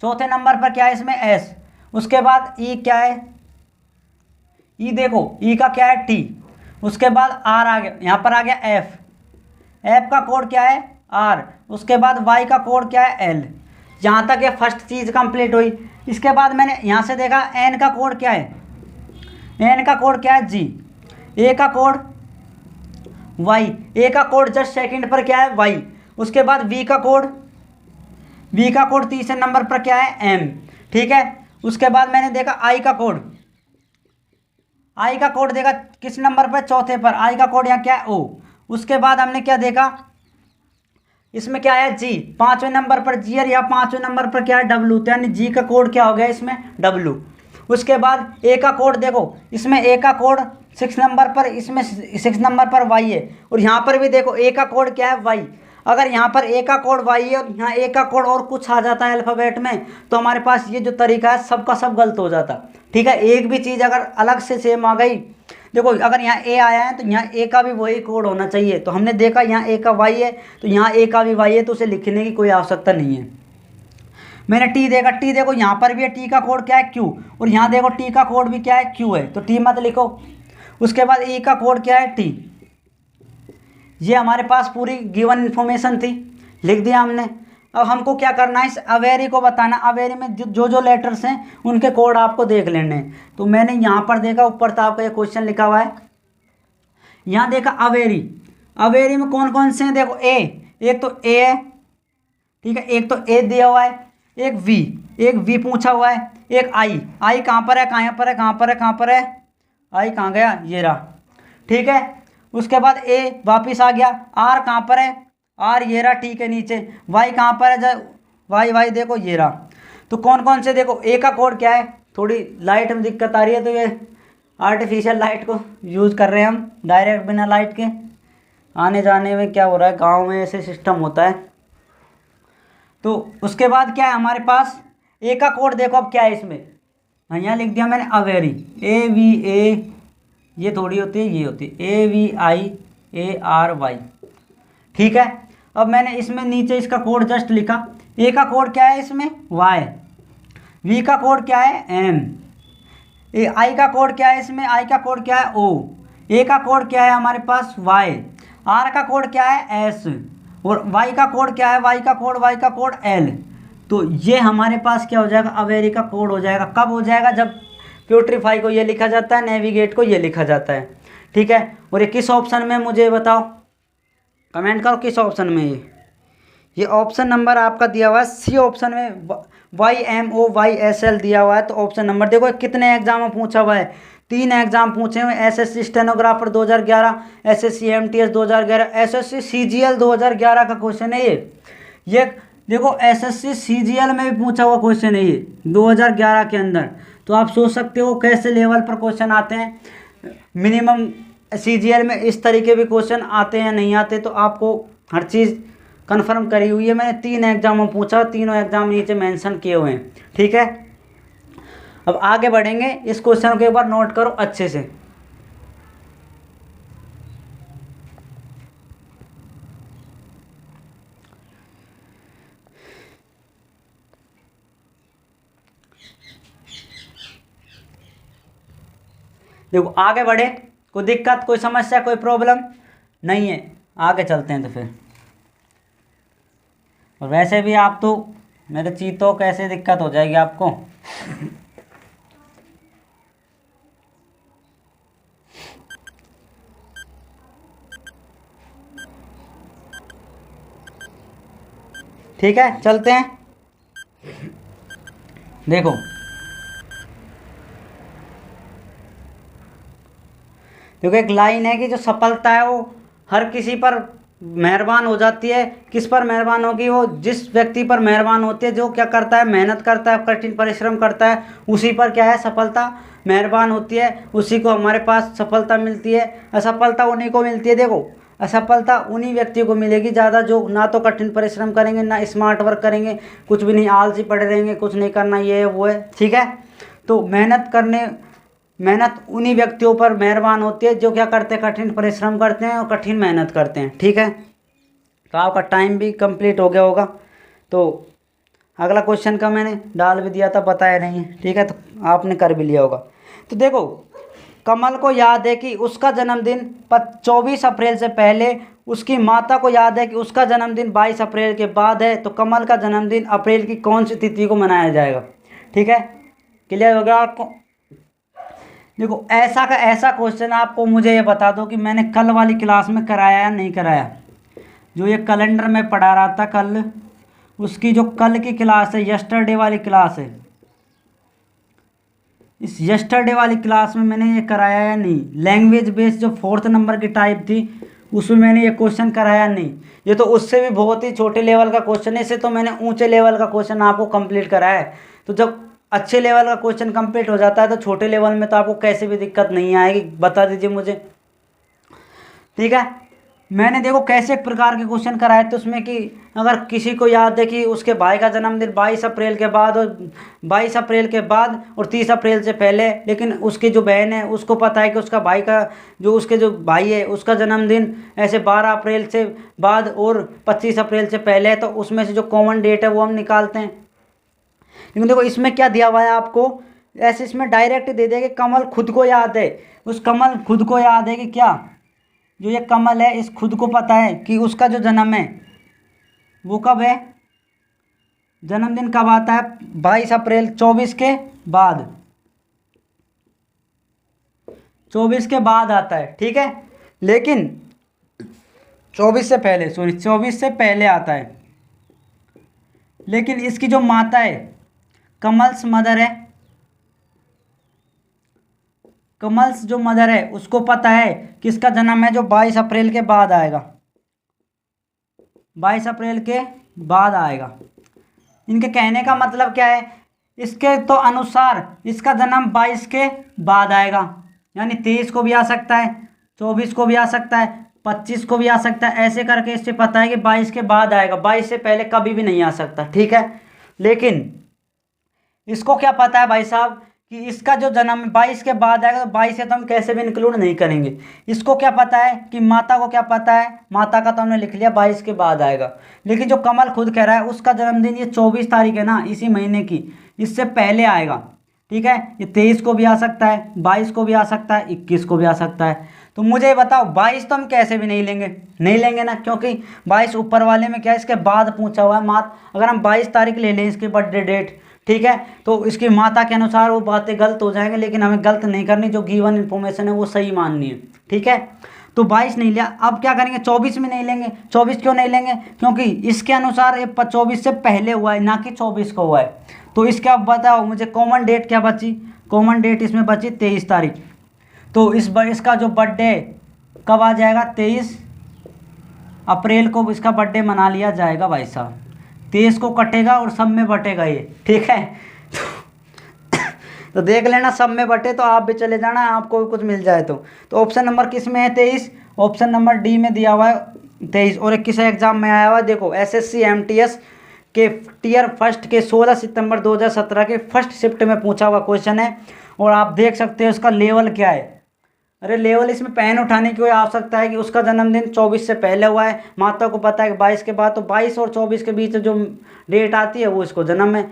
चौथे नंबर पर क्या है इसमें एस, उसके बाद ई क्या है, ई देखो ई का क्या है टी, उसके बाद आर आ गया, यहाँ पर आ गया एफ, एफ का कोड क्या है आर, उसके बाद वाई का कोड क्या है एल। यहाँ तक ये फर्स्ट चीज़ कंप्लीट हुई। इसके बाद मैंने यहाँ से देखा एन का कोड क्या है, एन का कोड क्या है जी, ए का कोड वाई, ए का कोड जस्ट सेकंड पर क्या है वाई। उसके बाद वी का कोड, वी का कोड तीसरे नंबर पर क्या है एम, ठीक है। उसके बाद मैंने देखा आई का कोड, आई का कोड देखा किस नंबर पर, चौथे पर, आई का कोड यहाँ क्या है ओ। उसके बाद हमने क्या देखा, इसमें क्या है जी, पांचवें नंबर पर जी, और यहाँ पांचवें नंबर पर क्या है डब्लू, तो यानी जी का कोड क्या हो गया इसमें डब्लू। उसके बाद ए का कोड देखो, इसमें ए का कोड 6 नंबर पर, इसमें 6 नंबर पर वाई है, और यहाँ पर भी देखो ए का कोड क्या है वाई। अगर यहाँ पर ए का कोड वाई है और यहाँ ए का कोड और कुछ आ जाता है अल्फ़ाबेट में, तो हमारे पास ये जो तरीका है सबका सब गलत हो जाता, ठीक है। एक भी चीज़ अगर अलग से सेम आ गई, देखो अगर यहाँ ए आया है तो यहाँ ए का भी वही कोड होना चाहिए। तो हमने देखा यहाँ ए का वाई है, तो यहाँ ए का भी वाई है, तो उसे लिखने की कोई आवश्यकता नहीं है। मैंने टी देखा, टी देखो यहाँ पर भी है, टी का कोड क्या है क्यू, और यहाँ देखो टी का कोड भी क्या है क्यू है, तो टी मत लिखो। उसके बाद ई का कोड क्या है टी, ये हमारे पास पूरी गिवन इन्फॉर्मेशन थी, लिख दिया हमने। अब हमको क्या करना है, इस अवेरी को बताना, अवेरी में जो जो लेटर्स हैं उनके कोड आपको देख लेने हैं। तो मैंने यहाँ पर देखा, ऊपर तो आपका ये क्वेश्चन लिखा हुआ है, यहाँ देखा अवेरी, अवेरी में कौन कौन से हैं देखो, ए, एक तो ए है, ठीक है, एक तो ए दिया हुआ है, एक वी पूछा हुआ है, एक आई कहाँ पर है, कहाँ पर है, कहाँ पर है, कहाँ पर है, आई कहाँ गया, ये रहा। ठीक है, उसके बाद ए वापिस आ गया, आर कहाँ पर है, आर ये रहा, ठीक है नीचे। वाई कहाँ पर है, वाई देखो ये रहा। तो कौन कौन से, देखो ए का कोड क्या है, थोड़ी लाइट में दिक्कत आ रही है तो ये आर्टिफिशियल लाइट को यूज़ कर रहे हैं हम, डायरेक्ट बिना लाइट के आने जाने में क्या हो रहा है, गांव में ऐसे सिस्टम होता है। तो उसके बाद क्या है हमारे पास, ए का कोड देखो अब क्या है इसमें, यहाँ लिख दिया मैंने अवेरी, AVA, ये थोड़ी होती है, ये होती है AVIARY। ठीक है, अब मैंने इसमें नीचे इसका कोड जस्ट लिखा। ए का कोड क्या है इसमें, Y, वी का कोड क्या है, M, आई का कोड क्या है इसमें, आई का कोड क्या है, O, ए का कोड क्या है हमारे पास, Y, आर का कोड क्या है, S, और वाई का कोड क्या है, वाई का कोड L। तो ये हमारे पास क्या हो जाएगा, अवेरी का कोड हो जाएगा। कब हो जाएगा, जब प्यूट्रीफाई को ये लिखा जाता है, नेविगेट को ये लिखा जाता है। ठीक है, और ये किस ऑप्शन में मुझे बताओ, कमेंट करो किस ऑप्शन में, ये ऑप्शन नंबर आपका दिया हुआ है सी ऑप्शन में, YMOYSL दिया हुआ है। तो ऑप्शन नंबर देखो कितने एग्जाम में पूछा हुआ है, 3 एग्जाम पूछे हुए, SSC stenographer 2011, SSC MTS 2011, SSC CGL 2011 का क्वेश्चन है ये देखो SSC CGL में भी पूछा हुआ क्वेश्चन है ये 2011 के अंदर। तो आप सोच सकते हो कैसे लेवल पर क्वेश्चन आते हैं। मिनिमम CGL में इस तरीके भी क्वेश्चन आते हैं नहीं आते, तो आपको हर चीज़ कन्फर्म करी हुई है। मैंने 3 एग्जाम में पूछा, तीनों एग्जाम नीचे मेंशन किए हुए हैं। ठीक है, अब आगे बढ़ेंगे, इस क्वेश्चन को एक बार नोट करो अच्छे से। देखो आगे बढ़े, कोई दिक्कत, कोई समस्या, कोई प्रॉब्लम नहीं है, आगे चलते हैं। तो फिर और वैसे भी आप तो मेरे चीतों, कैसे दिक्कत हो जाएगी आपको। ठीक है, चलते हैं। देखो एक लाइन है कि जो सफलता है वो हर किसी पर मेहरबान हो जाती है। किस पर मेहरबान होगी, वो जिस व्यक्ति पर मेहरबान होती है, जो क्या करता है, मेहनत करता है, कठिन परिश्रम करता है, उसी पर क्या है, सफलता मेहरबान होती है, उसी को हमारे पास सफलता मिलती है। असफलता उन्हीं को मिलती है। देखो असफलता उन्हीं व्यक्तियों को मिलेगी ज़्यादा, जो ना तो कठिन परिश्रम करेंगे, ना स्मार्ट वर्क करेंगे, कुछ भी नहीं, आलसी पड़े रहेंगे, कुछ नहीं करना, ये है वो है। ठीक है, तो मेहनत उन्हीं व्यक्तियों पर मेहरबान होती है जो क्या करते हैं, कठिन परिश्रम करते हैं और कठिन मेहनत करते हैं। ठीक है, तो आपका टाइम भी कंप्लीट हो गया होगा। तो अगला क्वेश्चन का मैंने डाल भी दिया था, बताया नहीं है। ठीक है, तो आपने कर भी लिया होगा। तो देखो कमल को याद है कि उसका जन्मदिन 24 अप्रैल से पहले, उसकी माता को याद है कि उसका जन्मदिन 22 अप्रैल के बाद है। तो कमल का जन्मदिन अप्रैल की कौन सी तिथि को मनाया जाएगा। ठीक है, क्लियर हो गया आपको। देखो ऐसा का ऐसा क्वेश्चन आपको मुझे ये बता दो कि मैंने कल वाली क्लास में कराया या नहीं कराया। जो ये कैलेंडर में पढ़ा रहा था कल, उसकी जो कल की क्लास है, यस्टरडे वाली क्लास है, इस यस्टरडे वाली क्लास में मैंने ये कराया या नहीं। लैंग्वेज बेस्ड जो 4th नंबर की टाइप थी, उसमें मैंने ये क्वेश्चन कराया नहीं। ये तो उससे भी बहुत ही छोटे लेवल का क्वेश्चन है, इसे तो मैंने ऊंचे लेवल का क्वेश्चन आपको कंप्लीट कराया है। तो जब अच्छे लेवल का क्वेश्चन कंप्लीट हो जाता है तो छोटे लेवल में तो आपको कैसे भी दिक्कत नहीं आएगी, बता दीजिए मुझे। ठीक है, मैंने देखो कैसे एक प्रकार के क्वेश्चन कराए थे उसमें कि अगर किसी को याद है कि उसके भाई का जन्मदिन 22 अप्रैल के बाद और 22 अप्रैल के बाद और 30 अप्रैल से पहले, लेकिन उसकी जो बहन है उसको पता है कि उसका भाई का उसके जो भाई है उसका जन्मदिन ऐसे 12 अप्रैल से बाद और 25 अप्रैल से पहले है, तो उसमें से जो कॉमन डेट है वो हम निकालते हैं। लेकिन देखो इसमें क्या दिया हुआ है आपको, ऐसे इसमें डायरेक्ट दे दिया कि कमल खुद को याद है। उस कमल खुद को याद है कि क्या, जो ये कमल है इस खुद को पता है कि उसका जो जन्म है वो कब है, जन्मदिन कब आता है, 22 अप्रैल, 24 के बाद, 24 के बाद आता है। ठीक है, लेकिन 24 से पहले, सॉरी 24 से पहले आता है। लेकिन इसकी जो माता है, कमल्स मदर है, कमल्स जो मदर है उसको पता है कि इसका जन्म है जो 22 अप्रैल के बाद आएगा, 22 अप्रैल के बाद आएगा। इनके कहने का मतलब क्या है, इसके तो अनुसार इसका जन्म 22 के बाद आएगा, यानी 23 को भी आ सकता है, 24 को भी आ सकता है, 25 को भी आ सकता है, ऐसे करके इससे पता है कि 22 के बाद आएगा, 22 से पहले कभी भी नहीं आ सकता, ठीक है। लेकिन इसको क्या पता है भाई साहब कि इसका जो जन्म 22 के बाद आएगा, तो 22 से तो हम कैसे भी इंक्लूड नहीं करेंगे। इसको क्या पता है कि माता को क्या पता है, माता का तो हमने लिख लिया 22 के बाद आएगा। लेकिन जो कमल खुद कह रहा है उसका जन्मदिन ये 24 तारीख है ना, इसी महीने की, इससे पहले आएगा, ठीक है। ये 23 को भी आ सकता है, 22 को भी आ सकता है, 21 को भी आ सकता है। तो मुझे ये बताओ 22 तो हम कैसे भी नहीं लेंगे, नहीं लेंगे ना, क्योंकि 22 ऊपर वाले में क्या है, इसके बाद पूछा हुआ है मात। अगर हम 22 तारीख ले लें इसकी बर्थडे डेट, ठीक है, तो इसकी माता के अनुसार वो बातें गलत हो जाएंगे, लेकिन हमें गलत नहीं करनी, जो गिवन इन्फॉर्मेशन है वो सही माननी है, ठीक है। तो 22 नहीं लिया, अब क्या करेंगे, 24 में नहीं लेंगे। 24 क्यों नहीं लेंगे, क्योंकि इसके अनुसार ये 24 से पहले हुआ है, ना कि 24 को हुआ है। तो इसके अब बताओ मुझे कॉमन डेट क्या बची, कॉमन डेट इसमें बची 23 तारीख। तो इसका जो बर्थडे कब आ जाएगा, 23 अप्रैल को इसका बर्थडे मना लिया जाएगा भाई साहब। 23 को कटेगा और सब में बटेगा ये, ठीक है। तो देख लेना, सब में बटे तो आप भी चले जाना, आपको भी कुछ मिल जाए तो ऑप्शन नंबर किस में है, 23, ऑप्शन नंबर डी में दिया हुआ है 23। और एक किसी एग्जाम में आया हुआ है, देखो एसएससी एमटीएस के टियर फर्स्ट के 16 सितंबर 2017 के फर्स्ट शिफ्ट में पूछा हुआ क्वेश्चन है। और आप देख सकते हो उसका लेवल क्या है। अरे लेवल इसमें पेन उठाने की कोई आवश्यकता है कि उसका जन्मदिन 24 से पहले हुआ है, माता को पता है कि 22 के बाद, तो 22 और 24 के बीच जो डेट आती है वो इसको जन्म है।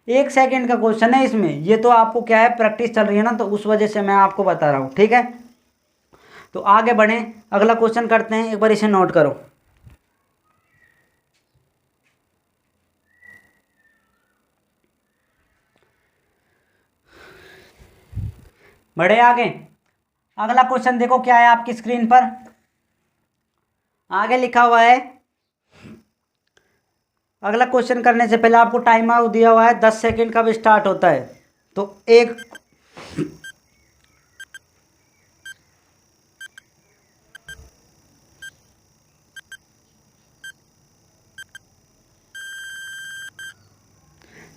1 सेकंड का क्वेश्चन है इसमें, ये तो आपको क्या है प्रैक्टिस चल रही है ना, तो उस वजह से मैं आपको बता रहा हूँ, ठीक है। तो आगे बढ़ें, अगला क्वेश्चन करते हैं, एक बार इसे नोट करो। बढ़े आगे, अगला क्वेश्चन देखो क्या है आपकी स्क्रीन पर, आगे लिखा हुआ है। अगला क्वेश्चन करने से पहले आपको टाइम आउट दिया हुआ है, 10 सेकंड कब स्टार्ट होता है। तो एक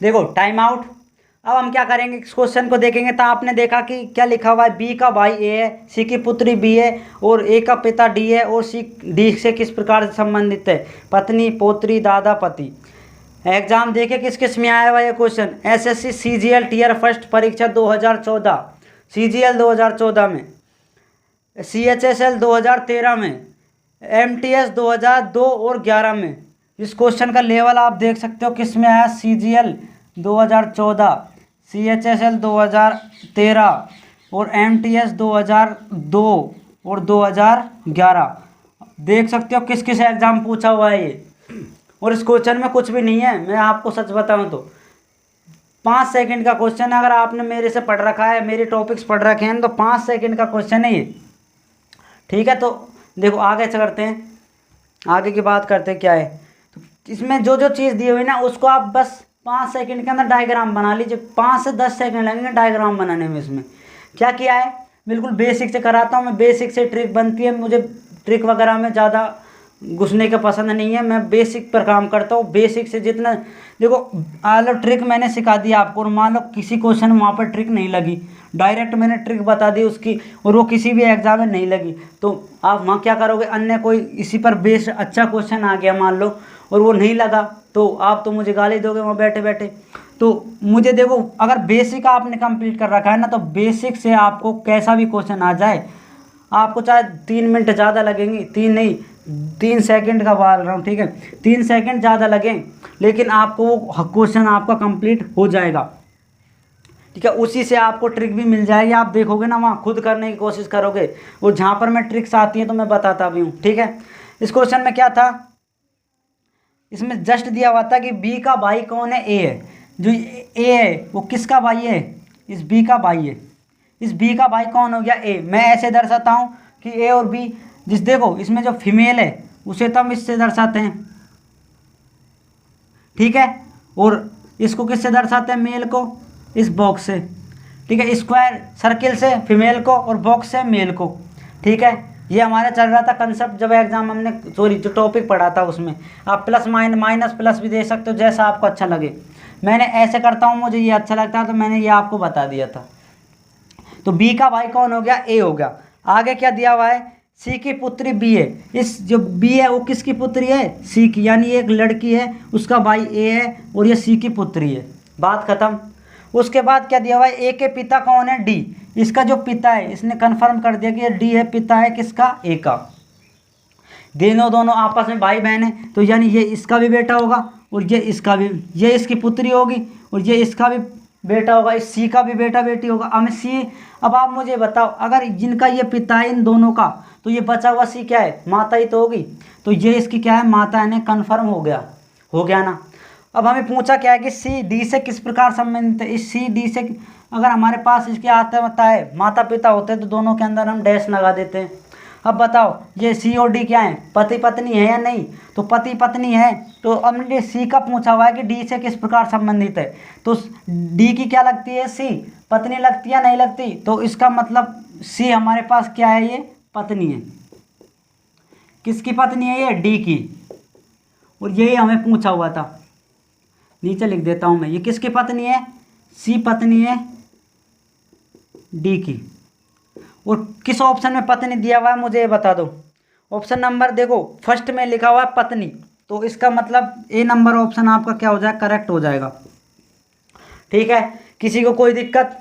देखो टाइम आउट। अब हम क्या करेंगे, इस क्वेश्चन को देखेंगे तो आपने देखा कि क्या लिखा हुआ है, बी का भाई ए है, सी की पुत्री बी है, और ए का पिता डी है, और सी डी से किस प्रकार से संबंधित है, पत्नी, पोत्री, दादा, पति। एग्जाम देखे किस किस में आया हुआ ये question, SSC CGL tier first परीक्षा 2014, सीजीएल 2014 में, सीएचएसएल 2013 में, एमटीएस 2002 और 11 में। इस क्वेश्चन का लेवल आप देख सकते हो किस में आया, सीजीएल 2014, सीएचएसएल 2013 और एमटीएस 2002 और 2011। देख सकते हो किस किस एग्जाम पूछा हुआ है ये। और इस क्वेश्चन में कुछ भी नहीं है, मैं आपको सच बताऊं तो 5 सेकंड का क्वेश्चन है। अगर आपने मेरे से पढ़ रखा है, मेरे टॉपिक्स पढ़ रखे हैं, तो 5 सेकंड का क्वेश्चन है ये, ठीक है। तो देखो आगे करते हैं, आगे की बात करते हैं क्या है। तो इसमें जो जो चीज़ दी हुई ना उसको आप बस 5 सेकंड के अंदर डायग्राम बना लीजिए, 5 से 10 सेकंड लगेंगे डायग्राम बनाने में। इसमें क्या किया है, बिल्कुल बेसिक से कराता हूँ मैं, बेसिक से ट्रिक बनती है, मुझे ट्रिक वगैरह में ज़्यादा घुसने का पसंद नहीं है, मैं बेसिक पर काम करता हूँ। बेसिक से जितना देखो आलो ट्रिक मैंने सिखा दी आपको, और मान लो किसी क्वेश्चन में वहाँ पर ट्रिक नहीं लगी, डायरेक्ट मैंने ट्रिक बता दी उसकी, और वो किसी भी एग्जाम में नहीं लगी, तो आप वहाँ क्या करोगे, अन्य कोई इसी पर बेस्ड अच्छा क्वेश्चन आ गया मान लो और वो नहीं लगा, तो आप तो मुझे गाली दोगे वहाँ बैठे बैठे। तो मुझे देखो अगर बेसिक आपने कंप्लीट कर रखा है ना, तो बेसिक से आपको कैसा भी क्वेश्चन आ जाए, आपको चाहे 3 मिनट ज़्यादा लगेंगे, 3 नहीं 3 सेकंड का बोल रहा हूँ, ठीक है, 3 सेकंड ज़्यादा लगें, लेकिन आपको वो क्वेश्चन आपका कंप्लीट हो जाएगा, ठीक है। उसी से आपको ट्रिक भी मिल जाएगी, आप देखोगे ना वहाँ खुद करने की कोशिश करोगे, और जहाँ पर मैं ट्रिक्स आती हैं तो मैं बताता भी हूँ, ठीक है। इस क्वेश्चन में क्या था, इसमें जस्ट दिया हुआ था कि बी का भाई कौन है, ए है। जो ए है वो किसका भाई है, इस बी का भाई है। इस बी का भाई कौन हो गया, ए। मैं ऐसे दर्शाता हूँ कि ए और बी, जिस देखो इसमें जो फीमेल है उसे तो हम इससे दर्शाते हैं, ठीक है। और इसको किससे दर्शाते हैं, मेल को इस बॉक्स से, ठीक है, स्क्वायर सर्किल से फीमेल को और बॉक्स से मेल को, ठीक है। ये हमारा चल रहा था कंसेप्ट जब एग्जाम हमने सॉरी जो टॉपिक पढ़ा था उसमें। आप प्लस माइनस प्लस भी दे सकते हो जैसा आपको अच्छा लगे। मैंने ऐसे करता हूँ, मुझे ये अच्छा लगता है तो मैंने ये आपको बता दिया था। तो बी का भाई कौन हो गया, ए हो गया। आगे क्या दिया हुआ है, सी की पुत्री बी है। इस जो बी है वो किसकी पुत्री है, सी की, यानी एक लड़की है, उसका भाई ए है और ये सी की पुत्री है, बात खत्म। उसके बाद क्या दिया हुआ है, ए के पिता कौन है, डी। इसका जो पिता है इसने कंफर्म कर दिया कि ये डी है, पिता है किसका, ए का। दोनों आपस में भाई बहन है, तो यानी ये इसका भी बेटा होगा और ये इसका भी, ये इसकी पुत्री होगी और ये इसका भी बेटा होगा, इस सी का भी बेटा बेटी होगा। अब सी, अब आप मुझे बताओ, अगर जिनका ये पिता है इन दोनों का, तो ये बचा हुआ सी क्या है, माता ही तो होगी। तो ये इसकी क्या है, माता है, कन्फर्म हो गया ना। अब हमें पूछा क्या है कि सी डी से किस प्रकार संबंधित है। इस सी डी से अगर हमारे पास इसके आता है, माता पिता होते हैं तो दोनों के अंदर हम डैश लगा देते हैं। अब बताओ ये सी और डी क्या है, पति पत्नी है या नहीं, तो पति पत्नी है। तो हमने सी का पूछा हुआ है कि डी से किस प्रकार संबंधित है, तो डी की क्या लगती है, सी पत्नी लगती है, नहीं लगती। तो इसका मतलब सी हमारे पास क्या है, ये पत्नी है। किसकी पत्नी है, ये डी की। और यही हमें पूछा हुआ था, नीचे लिख देता हूं मैं, ये किसकी पत्नी है, सी पत्नी है डी की। और किस ऑप्शन में पत्नी दिया हुआ है मुझे ये बता दो। ऑप्शन नंबर देखो फर्स्ट में लिखा हुआ है पत्नी, तो इसका मतलब ए नंबर ऑप्शन आपका क्या हो जाएगा, करेक्ट हो जाएगा, ठीक है। किसी को कोई दिक्कत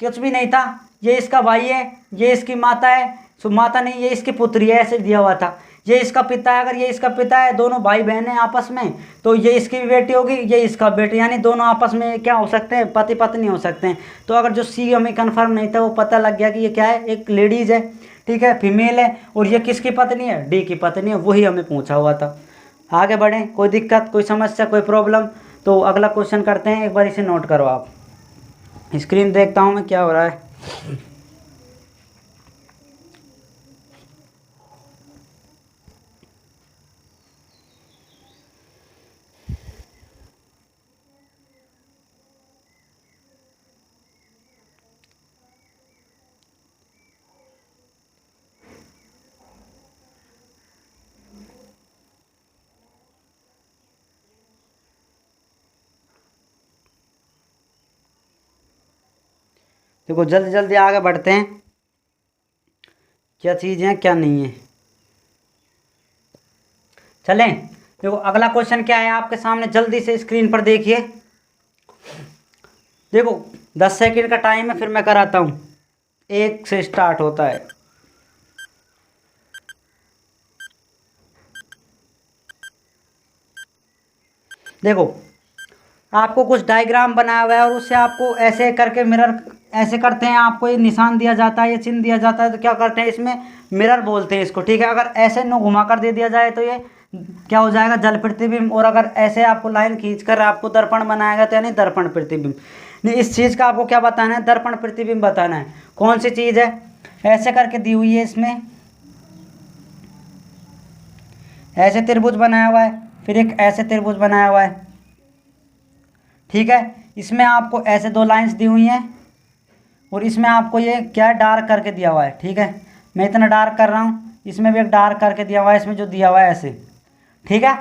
कुछ भी नहीं था। ये इसका भाई है, ये इसकी माता है, सो माता नहीं, ये इसकी पुत्री है, ऐसे दिया हुआ था। ये इसका पिता है, अगर ये इसका पिता है, दोनों भाई बहन हैं आपस में, तो ये इसकी भी बेटी होगी, ये इसका बेटी, यानी दोनों आपस में क्या हो सकते हैं, पति पत्नी हो सकते हैं। तो अगर जो सी हमें कंफर्म नहीं था, वो पता लग गया कि ये क्या है, एक लेडीज़ है, ठीक है, फीमेल है, और ये किसकी पत्नी है, डी की पत्नी है, वही हमें पूछा हुआ था। आगे बढ़ें, कोई दिक्कत, कोई समस्या, कोई प्रॉब्लम, तो अगला क्वेश्चन करते हैं। एक बार इसे नोट करो आप, स्क्रीन देखता हूँ मैं क्या हो रहा है। देखो जल्दी जल्दी आगे बढ़ते हैं, क्या चीज़ है क्या नहीं है, चलें। देखो अगला क्वेश्चन क्या है आपके सामने, जल्दी से स्क्रीन पर देखिए। देखो 10 सेकंड का टाइम है, फिर मैं कराता हूँ, 1 से स्टार्ट होता है। देखो आपको कुछ डायग्राम बनाया हुआ है और उससे आपको ऐसे करके मिरर ऐसे करते हैं, आपको ये निशान दिया जाता है, ये चिन्ह दिया जाता है, तो क्या करते हैं इसमें मिरर बोलते हैं इसको, ठीक है। अगर ऐसे नो घुमा कर दे दिया जाए तो ये क्या हो जाएगा, जल प्रतिबिंब। और अगर ऐसे आपको लाइन खींचकर आपको दर्पण बनाएगा तो यानी दर्पण प्रतिबिंब। नहीं, इस चीज़ का आपको क्या बताना है, दर्पण प्रतिबिंब बताना है। कौन सी चीज़ है, ऐसे करके दी हुई है, इसमें ऐसे त्रिभुज बनाया हुआ है, फिर एक ऐसे त्रिभुज बनाया हुआ है, ठीक है। इसमें आपको ऐसे 2 लाइंस दी हुई हैं और इसमें आपको ये क्या डार्क करके दिया हुआ है, ठीक है। मैं इतना डार्क कर रहा हूँ, इसमें भी एक डार्क करके दिया हुआ है, इसमें जो दिया हुआ है ऐसे, ठीक है।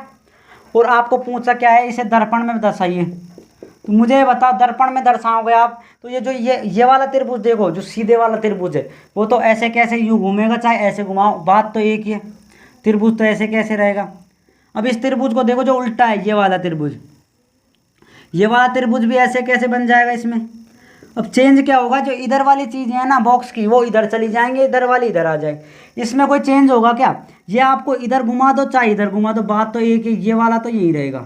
और आपको पूछा क्या है, इसे दर्पण में दर्शाइए। तो मुझे बताओ दर्पण में दर्शाओगे आप, तो ये जो ये वाला त्रिभुज देखो, जो सीधे वाला त्रिभुज है, वो तो ऐसे कैसे यूँ घूमेगा, चाहे ऐसे घुमाओ, बात तो एक ही है। त्रिभुज तो ऐसे कैसे रहेगा। अब इस त्रिभुज को देखो जो उल्टा है, ये वाला त्रिभुज, ये वाला त्रिभुज भी ऐसे कैसे बन जाएगा इसमें। अब चेंज क्या होगा, जो इधर वाली चीज़ है ना बॉक्स की, वो इधर चली जाएंगे, इधर वाली इधर आ जाएगी। इसमें कोई चेंज होगा क्या, ये आपको इधर घुमा दो चाहे इधर घुमा दो, बात तो एक ही, ये वाला तो यही रहेगा।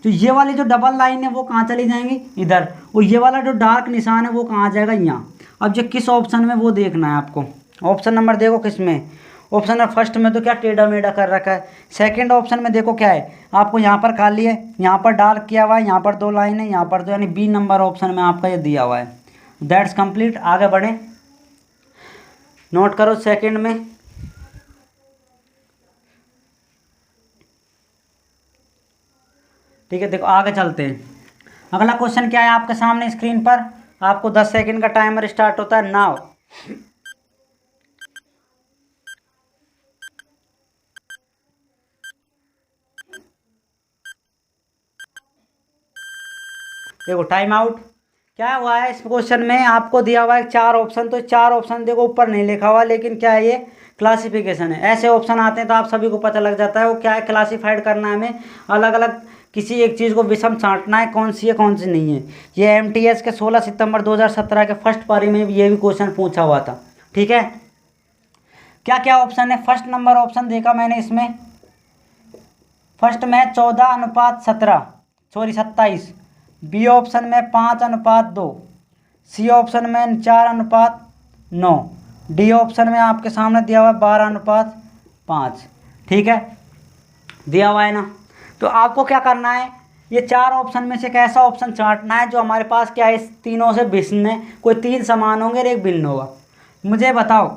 तो ये वाली जो डबल लाइन है वो कहाँ चली जाएंगी, इधर। और ये वाला जो डार्क निशान है वो कहाँ आ जाएगा, यहाँ। अब ये किस ऑप्शन में वो देखना है आपको। ऑप्शन नंबर देखो किस में, ऑप्शन नंबर फर्स्ट में तो क्या टेढ़ा मेढ़ा कर रखा है। सेकंड ऑप्शन में देखो क्या है, आपको यहाँ पर खाली है, यहाँ पर डार्क किया हुआ है, यहाँ पर 2 लाइन है, यहाँ पर 2, यानी बी नंबर ऑप्शन में आपका ये दिया हुआ है। That's complete. आगे बढ़ें, नोट करो सेकंड में। ठीक है, देखो आगे चलते हैं। अगला क्वेश्चन क्या है आपके सामने स्क्रीन पर, आपको 10 सेकंड का टाइमर स्टार्ट होता है नाउ। देखो टाइम आउट। क्या हुआ है इस क्वेश्चन में, आपको दिया हुआ है 4 ऑप्शन, तो 4 ऑप्शन देखो ऊपर नहीं लिखा हुआ, लेकिन क्या है ये क्लासिफिकेशन है। ऐसे ऑप्शन आते हैं तो आप सभी को पता लग जाता है वो क्या है, क्लासिफाइड करना है हमें, अलग अलग किसी एक चीज़ को विषम छांटना है, कौन सी है कौन सी नहीं है। ये एमटीएस के 16 सितंबर 2017 के फर्स्ट पारी में ये भी क्वेश्चन पूछा हुआ था। ठीक है, क्या क्या ऑप्शन है। फर्स्ट नंबर ऑप्शन देखा मैंने इसमें, फर्स्ट में 14:17, सॉरी 27। बी ऑप्शन में 5:2। सी ऑप्शन में 4:9। डी ऑप्शन में आपके सामने दिया हुआ है 12:5। ठीक है, दिया हुआ है ना। तो आपको क्या करना है, ये 4 ऑप्शन में से एक ऐसा ऑप्शन छांटना है जो हमारे पास क्या है, इस तीनों से भिन्न है। कोई 3 समान होंगे और एक भिन्न होगा। मुझे बताओ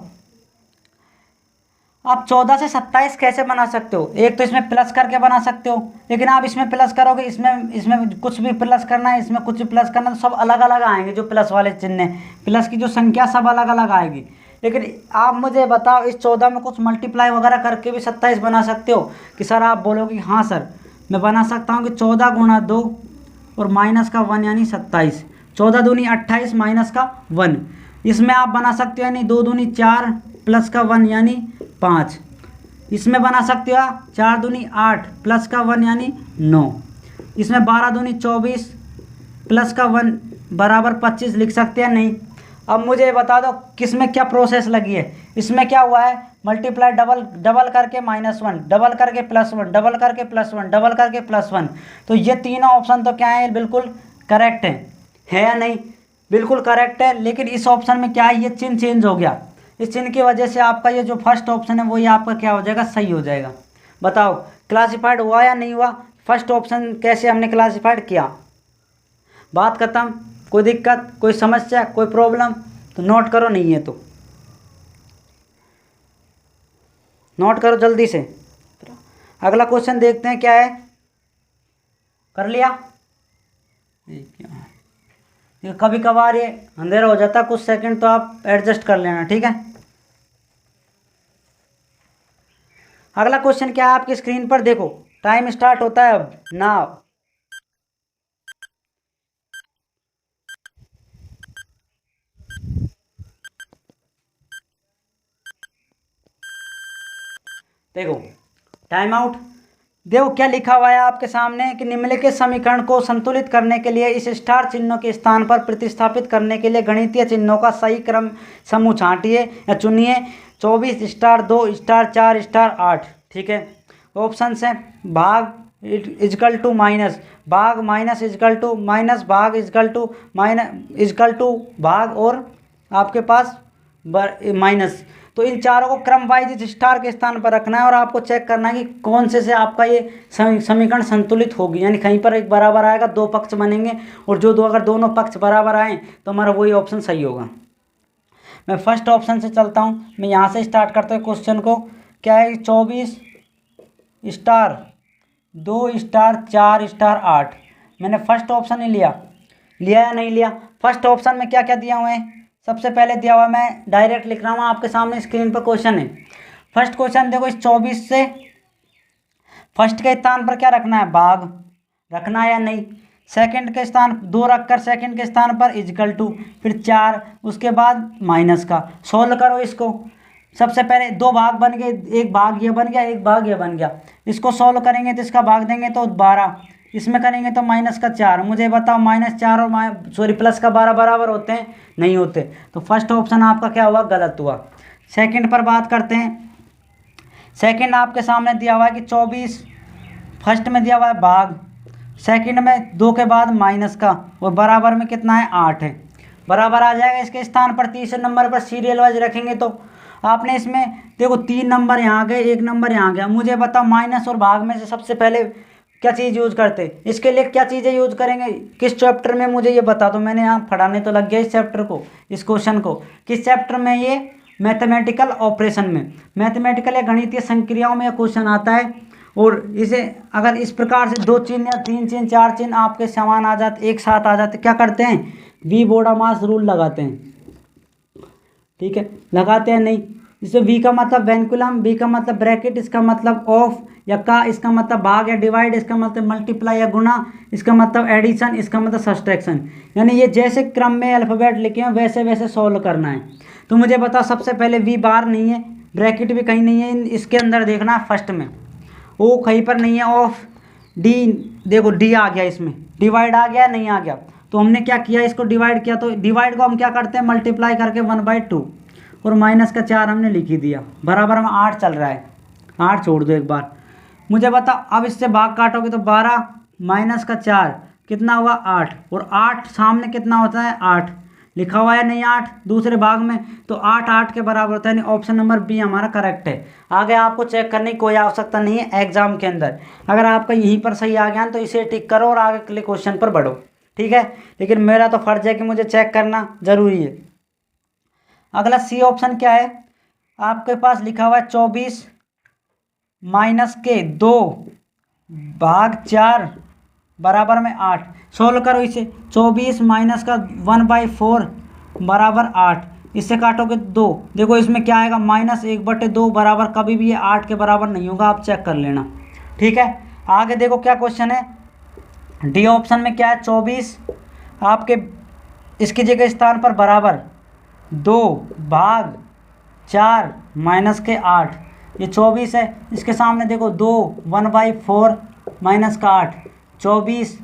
आप 14 से 27 कैसे बना सकते हो। एक तो इसमें प्लस करके बना सकते हो, लेकिन आप इसमें प्लस करोगे, इसमें कुछ भी प्लस करना है, इसमें कुछ भी प्लस करना है, तो सब अलग अलग आएंगे। जो प्लस वाले चिन्ह हैं, प्लस की जो संख्या सब अलग अलग आएगी। लेकिन आप मुझे बताओ इस 14 में कुछ मल्टीप्लाई वगैरह करके भी 27 बना सकते हो। कि सर आप बोलोगे हाँ सर मैं बना सकता हूँ कि 14 गुणा 2 और माइनस का 1 यानी 27। 14 दूनी 28 माइनस का 1, इसमें आप बना सकते हो यानी 2 दूनी 4 प्लस का 1 यानी 5। इसमें बना सकते हो 4 दूनी 8 प्लस का 1 यानी 9। इसमें 12 दूनी 24 प्लस का 1 बराबर 25 लिख सकते हैं नहीं। अब मुझे बता दो किसमें क्या प्रोसेस लगी है। इसमें क्या हुआ है, मल्टीप्लाई डबल करके -1, डबल करके +1, डबल करके +1, डबल करके +1। तो ये तीनों ऑप्शन तो क्या है, बिल्कुल करेक्ट है या नहीं, बिल्कुल करेक्ट है। लेकिन इस ऑप्शन में क्या है, ये चिन्ह चेंज हो गया। इस चिन्ह की वजह से आपका ये जो फर्स्ट ऑप्शन है वो ये आपका क्या हो जाएगा, सही हो जाएगा। बताओ क्लासिफाइड हुआ या नहीं हुआ। फर्स्ट ऑप्शन कैसे हमने क्लासिफाइड किया, बात खत्म। कोई दिक्कत, कोई समस्या, कोई प्रॉब्लम तो नोट करो, नहीं है तो नोट करो जल्दी से। अगला क्वेश्चन देखते हैं क्या है, कर लिया। ये कभी कभार ये अंधेरा हो जाता है, कुछ सेकंड तो आप एडजस्ट कर लेना, ठीक है। अगला क्वेश्चन क्या है आपकी स्क्रीन पर, देखो टाइम स्टार्ट होता है अब नाउ। देखो टाइम आउट। देखो क्या लिखा हुआ है आपके सामने कि निम्नलिखित समीकरण को संतुलित करने के लिए इस स्टार चिन्हों के स्थान पर प्रतिस्थापित करने के लिए गणितीय चिन्हों का सही क्रम समूह छांटिए या चुनिए। 24 स्टार 2 स्टार 4 स्टार 8। ठीक है, ऑप्शन है भाग इजकल टू माइनस, भाग माइनस इजकल टू माइनस, भाग equal to minus equal to भाग, और आपके पास माइनस। तो इन चारों को क्रम वाइज स्टार के स्थान पर रखना है और आपको चेक करना है कि कौन से आपका ये समीकरण संतुलित होगी। यानी कहीं पर एक बराबर आएगा, 2 पक्ष बनेंगे, और जो दो अगर दोनों पक्ष बराबर आए तो हमारा वही ऑप्शन सही होगा। मैं फर्स्ट ऑप्शन से चलता हूँ, मैं यहाँ से स्टार्ट करता हूँ क्वेश्चन को। क्या है, 24 स्टार 2 स्टार 4 स्टार 8। मैंने फर्स्ट ऑप्शन ही लिया या नहीं लिया। फर्स्ट ऑप्शन में क्या क्या दिया हुए हैं, सबसे पहले दिया हुआ, मैं डायरेक्ट लिख रहा हूँ आपके सामने स्क्रीन पर क्वेश्चन है। फर्स्ट क्वेश्चन देखो, इस 24 से फर्स्ट के स्थान पर क्या रखना है, भाग रखना है या नहीं। सेकंड के स्थान 2 रखकर सेकंड के स्थान पर इजकल टू, फिर 4, उसके बाद माइनस का। सोल्व करो इसको। सबसे पहले 2 भाग बन गए, एक भाग ये बन गया, एक भाग ये बन गया। इसको सोल्व करेंगे तो इसका भाग देंगे तो 12, इसमें करेंगे तो माइनस का 4। मुझे बताओ -4 और प्लस का 12 बराबर होते हैं, नहीं होते। तो फर्स्ट ऑप्शन आपका क्या हुआ, गलत हुआ। सेकंड पर बात करते हैं। सेकंड आपके सामने दिया हुआ है कि 24, फर्स्ट में दिया हुआ है भाग, सेकंड में 2 के बाद माइनस का, और बराबर में कितना है, 8 है। बराबर आ जाएगा। इसके स्थान पर तीसरे नंबर पर सीरियल वाइज रखेंगे तो आपने इसमें देखो 3 नंबर यहाँ गए, 1 नंबर यहाँ गया। मुझे बताओ माइनस और भाग में से सबसे पहले क्या चीज़ यूज़ करते, इसके लिए क्या चीज़ें यूज़ करेंगे, किस चैप्टर में, मुझे ये बता दो। मैंने यहाँ पढ़ाने तो लग गया इस चैप्टर को, इस क्वेश्चन को। किस चैप्टर में, ये मैथमेटिकल ऑपरेशन में, मैथमेटिकल या गणितीय संक्रियाओं में यह क्वेश्चन आता है। और इसे अगर इस प्रकार से 2 चिन्ह या 3 चिन्ह 4 चिन्ह आपके समान आ जाते, एक साथ आ जाते, क्या करते हैं, वी बोडामास रूल लगाते हैं। ठीक है, लगाते हैं नहीं। जैसे वी का मतलब वेंकुलम, बी का मतलब ब्रैकेट, इसका मतलब ऑफ या का, इसका मतलब भाग या डिवाइड, इसका मतलब मल्टीप्लाई या गुना, इसका मतलब एडिशन, इसका मतलब सब्सट्रैक्शन। यानी ये जैसे क्रम में अल्फ़ाबेट लिखे हैं वैसे वैसे सॉल्व करना है। तो मुझे बता, सबसे पहले वी बार नहीं है, ब्रैकेट भी कहीं नहीं है, इसके अंदर देखना फर्स्ट में, ओ कहीं पर नहीं है, ऑफ, डी, देखो डी आ गया, इसमें डिवाइड आ गया, नहीं आ गया। तो हमने क्या किया, इसको डिवाइड किया, तो डिवाइड को हम क्या करते हैं, मल्टीप्लाई करके 1/2 और माइनस का 4 हमने लिख ही दिया, बराबर में 8 चल रहा है, 8 छोड़ दो एक बार। मुझे बता, अब इससे भाग काटोगे तो 12 माइनस का 4 कितना हुआ, 8, और 8 सामने कितना होता है, 8 लिखा हुआ है नहीं, 8 दूसरे भाग में, तो 8 8 के बराबर होता है, यानी ऑप्शन नंबर बी हमारा करेक्ट है। आगे आपको चेक करने की कोई आवश्यकता नहीं है एग्जाम के अंदर, अगर आपका यहीं पर सही आ गया तो इसे टिक करो और आगे के लिए क्वेश्चन पर बढ़ो। ठीक है, लेकिन मेरा तो फर्ज है कि मुझे चेक करना जरूरी है। अगला सी ऑप्शन क्या है, आपके पास लिखा हुआ है 24 माइनस के 2 भाग 4 बराबर में 8। सोल्व करो इसे, 24 माइनस का 1/4 बराबर 8, इससे काटोगे 2, देखो इसमें क्या आएगा, -1/2 बराबर, कभी भी ये 8 के बराबर नहीं होगा, आप चेक कर लेना। ठीक है, आगे देखो क्या क्वेश्चन है, डी ऑप्शन में क्या है, 24 आपके इसकी जगह स्थान पर बराबर 2 भाग 4 माइनस के 8, ये 24 है, इसके सामने देखो 2 1/4 माइनस का 8 24,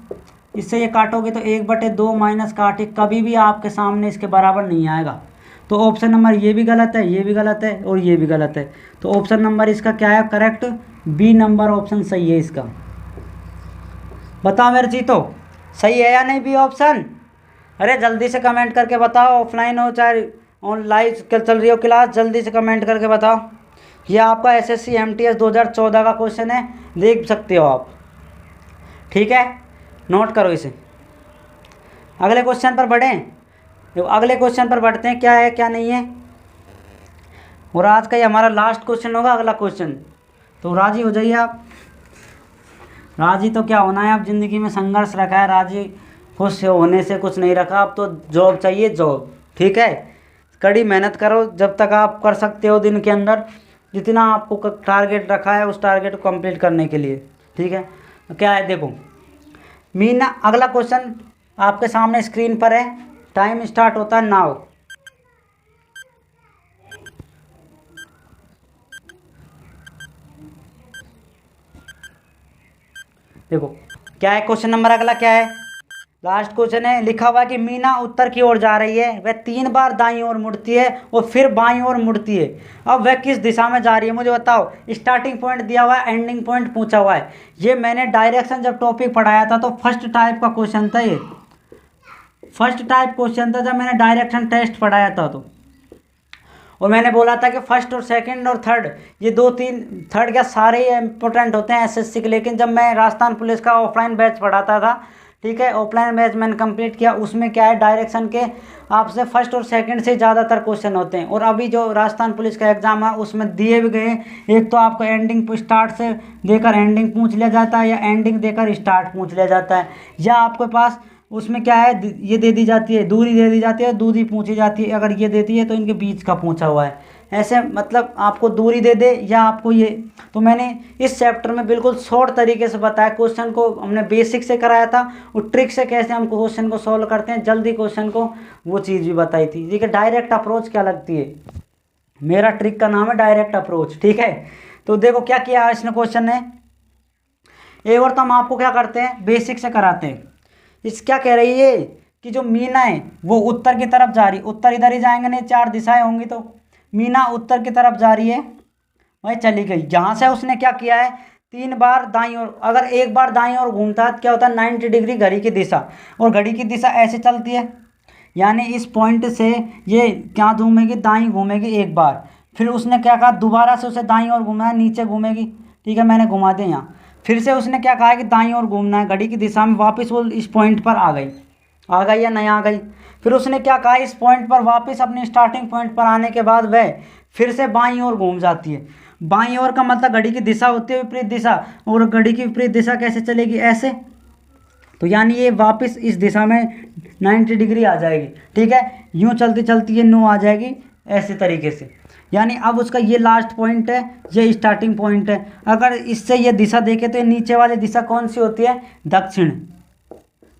इससे ये काटोगे तो 1/2 माइनस का 8, कभी भी आपके सामने इसके बराबर नहीं आएगा। तो ऑप्शन नंबर ये भी गलत है, ये भी गलत है और ये भी गलत है। तो ऑप्शन नंबर इसका क्या है करेक्ट, बी नंबर ऑप्शन सही है इसका। बताओ मेरे जी, तो सही है या नहीं बी ऑप्शन? अरे जल्दी से कमेंट करके बताओ, ऑफलाइन हो चाहे ऑनलाइन चल रही हो क्लास, जल्दी से कमेंट करके बताओ। ये आपका एसएससी एमटीएस 2014 का क्वेश्चन है, देख सकते हो आप। ठीक है, नोट करो इसे। अगले क्वेश्चन पर बढ़ें, तो अगले क्वेश्चन पर बढ़ते हैं, क्या है क्या नहीं है, और आज का ये हमारा लास्ट क्वेश्चन होगा अगला क्वेश्चन। तो राजी हो जाइए आप, राजी तो क्या होना है, आप ज़िंदगी में संघर्ष रखा है, राजी खुश होने से कुछ नहीं रखा, अब तो जॉब चाहिए, जॉब। ठीक है, कड़ी मेहनत करो जब तक आप कर सकते हो, दिन के अंदर जितना आपको टारगेट रखा है उस टारगेट को कंप्लीट करने के लिए। ठीक है, क्या है देखो मीना, अगला क्वेश्चन आपके सामने स्क्रीन पर है, टाइम स्टार्ट होता है नाउ। देखो क्या है क्वेश्चन नंबर, अगला क्या है, लास्ट क्वेश्चन है, लिखा हुआ है कि मीना उत्तर की ओर जा रही है, वह 3 बार दाईं ओर मुड़ती है और फिर बाईं ओर मुड़ती है, अब वह किस दिशा में जा रही है, मुझे बताओ। स्टार्टिंग पॉइंट दिया हुआ है, एंडिंग पॉइंट पूछा हुआ है। ये मैंने डायरेक्शन जब टॉपिक पढ़ाया था तो फर्स्ट टाइप का क्वेश्चन था, ये फर्स्ट टाइप क्वेश्चन था जब मैंने डायरेक्शन टेस्ट पढ़ाया था। तो और मैंने बोला था कि फर्स्ट और सेकंड और थर्ड, ये 2-3 थर्ड क्या सारे इंपॉर्टेंट होते हैं एसएससी के। लेकिन जब मैं राजस्थान पुलिस का ऑफलाइन बैच पढ़ाता था, ठीक है, ऑफलाइन बैच मैंने कंप्लीट किया, उसमें क्या है डायरेक्शन के आपसे फर्स्ट और सेकंड से ज़्यादातर क्वेश्चन होते हैं। और अभी जो राजस्थान पुलिस का एग्ज़ाम है उसमें दिए भी गए, एक तो आपको एंडिंग स्टार्ट से देकर एंडिंग पूछ लिया जाता है, या एंडिंग देकर स्टार्ट पूछ लिया जाता है, या आपके पास उसमें क्या है ये दे दी जाती है, दूरी दे दी जाती है, दूरी पूछी जाती है, अगर ये देती है तो इनके बीच का पूछा हुआ है, ऐसे मतलब आपको दूरी दे दे या आपको ये। तो मैंने इस चैप्टर में बिल्कुल शॉर्ट तरीके से बताया, क्वेश्चन को हमने बेसिक से कराया था और ट्रिक से कैसे हम क्वेश्चन को सॉल्व करते हैं जल्दी क्वेश्चन को, वो चीज़ भी बताई थी। ठीक है, डायरेक्ट अप्रोच क्या लगती है, मेरा ट्रिक का नाम है डायरेक्ट अप्रोच। ठीक है, तो देखो क्या किया इसने क्वेश्चन ने, एक और तो हम आपको क्या करते हैं बेसिक से कराते हैं। इस क्या कह रही है कि जो मीना है वो उत्तर की तरफ जा रही, उत्तर इधर ही जाएंगे, नहीं 4 दिशाएं होंगी, तो मीना उत्तर की तरफ जा रही है, वही चली गई। यहाँ से उसने क्या किया है 3 बार दाईं ओर, अगर एक बार दाईं ओर घूमता है तो क्या होता है 90 डिग्री घड़ी की दिशा, और घड़ी की दिशा ऐसे चलती है, यानी इस पॉइंट से ये क्या घूमेगी, दाईं घूमेगी एक बार, फिर उसने क्या कहा दोबारा से उसे दाईं ओर घूमना है, नीचे घूमेगी। ठीक है, मैंने घुमा दिया यहाँ, फिर से उसने क्या कहा कि दाईं ओर घूमना है घड़ी की दिशा में, वापस वो इस पॉइंट पर आ गई या नहीं आ गई। फिर उसने क्या कहा इस पॉइंट पर वापस अपने स्टार्टिंग पॉइंट पर आने के बाद वह फिर से बाईं ओर घूम जाती है, बाईं ओर का मतलब घड़ी की दिशा होती है विपरीत दिशा, और घड़ी की विपरीत दिशा कैसे चलेगी, ऐसे। तो यानी ये वापस इस दिशा में 90 डिग्री आ जाएगी, ठीक है। यूँ चलती चलती ये 9 आ जाएगी ऐसे तरीके से। यानी अब उसका ये लास्ट पॉइंट है, ये स्टार्टिंग पॉइंट है। अगर इससे ये दिशा देखें तो ये नीचे वाली दिशा कौन सी होती है, दक्षिण।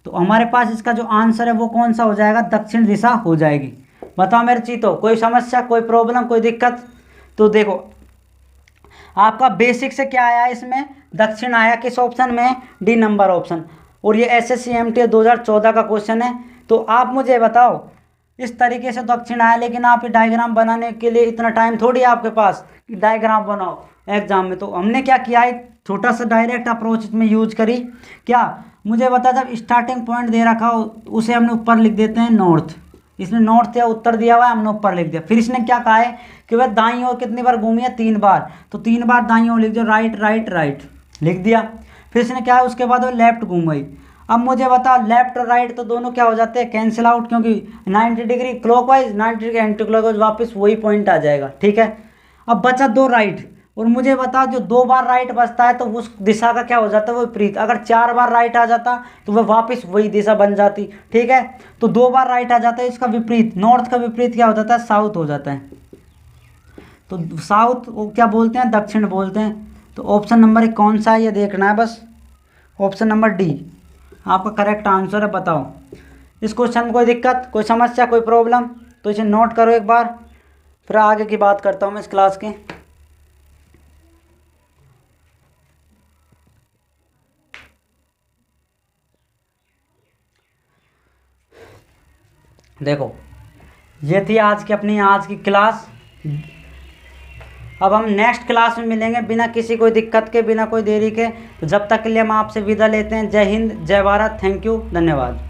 तो हमारे पास इसका जो आंसर है वो कौन सा हो जाएगा, दक्षिण दिशा हो जाएगी। बताओ मेरे चीतो, कोई समस्या, कोई प्रॉब्लम, कोई दिक्कत? तो देखो आपका बेसिक से क्या आया इसमें, दक्षिण आया, किस ऑप्शन में, डी नंबर ऑप्शन। और ये SSCMT 2014 का क्वेश्चन है। तो आप मुझे बताओ, इस तरीके से दक्षिण आया, लेकिन आप ये डायग्राम बनाने के लिए इतना टाइम थोड़ी है आपके पास कि डायग्राम बनाओ एग्जाम में। तो हमने क्या किया, एक छोटा सा डायरेक्ट अप्रोच इसमें यूज करी। क्या, मुझे बता, जब स्टार्टिंग पॉइंट दे रखा हो उसे हमने ऊपर लिख देते हैं नॉर्थ। इसने नॉर्थ या उत्तर दिया हुआ है, हमने ऊपर लिख दिया। फिर इसने क्या कहा है कि वह दाईं ओर कितनी बार घूमी है, 3 बार। तो 3 बार दाईं ओर लिख दो, राइट राइट राइट लिख दिया। फिर इसने क्या है, उसके बाद वो लेफ्ट घूम गई। अब मुझे बता, लेफ्ट और राइट तो दोनों क्या हो जाते हैं, कैंसिल आउट, क्योंकि 90 degree clockwise, 90 degree anti clockwise, वापस वही पॉइंट आ जाएगा, ठीक है। अब बचा 2 राइट। और मुझे बता, जो 2 बार राइट बचता है तो उस दिशा का क्या हो जाता है, वो विपरीत। अगर 4 बार राइट आ जाता तो वह वापस वही दिशा बन जाती, ठीक है। तो 2 बार राइट आ जाता है, इसका विपरीत, नॉर्थ का विपरीत क्या हो जाता है, साउथ हो जाता है। तो साउथ को क्या बोलते हैं, दक्षिण बोलते हैं। तो ऑप्शन नंबर 1 कौन सा है ये देखना है बस, ऑप्शन नंबर डी आपका करेक्ट आंसर है। बताओ इस क्वेश्चन में कोई दिक्कत, कोई समस्या, कोई प्रॉब्लम? तो इसे नोट करो एक बार, फिर आगे की बात करता हूँ मैं इस क्लास की। देखो ये थी आज की अपनी आज की क्लास। अब हम नेक्स्ट क्लास में मिलेंगे बिना किसी कोई दिक्कत के, बिना कोई देरी के। तो जब तक के लिए हम आपसे विदा लेते हैं। जय हिंद, जय भारत, थैंक यू, धन्यवाद।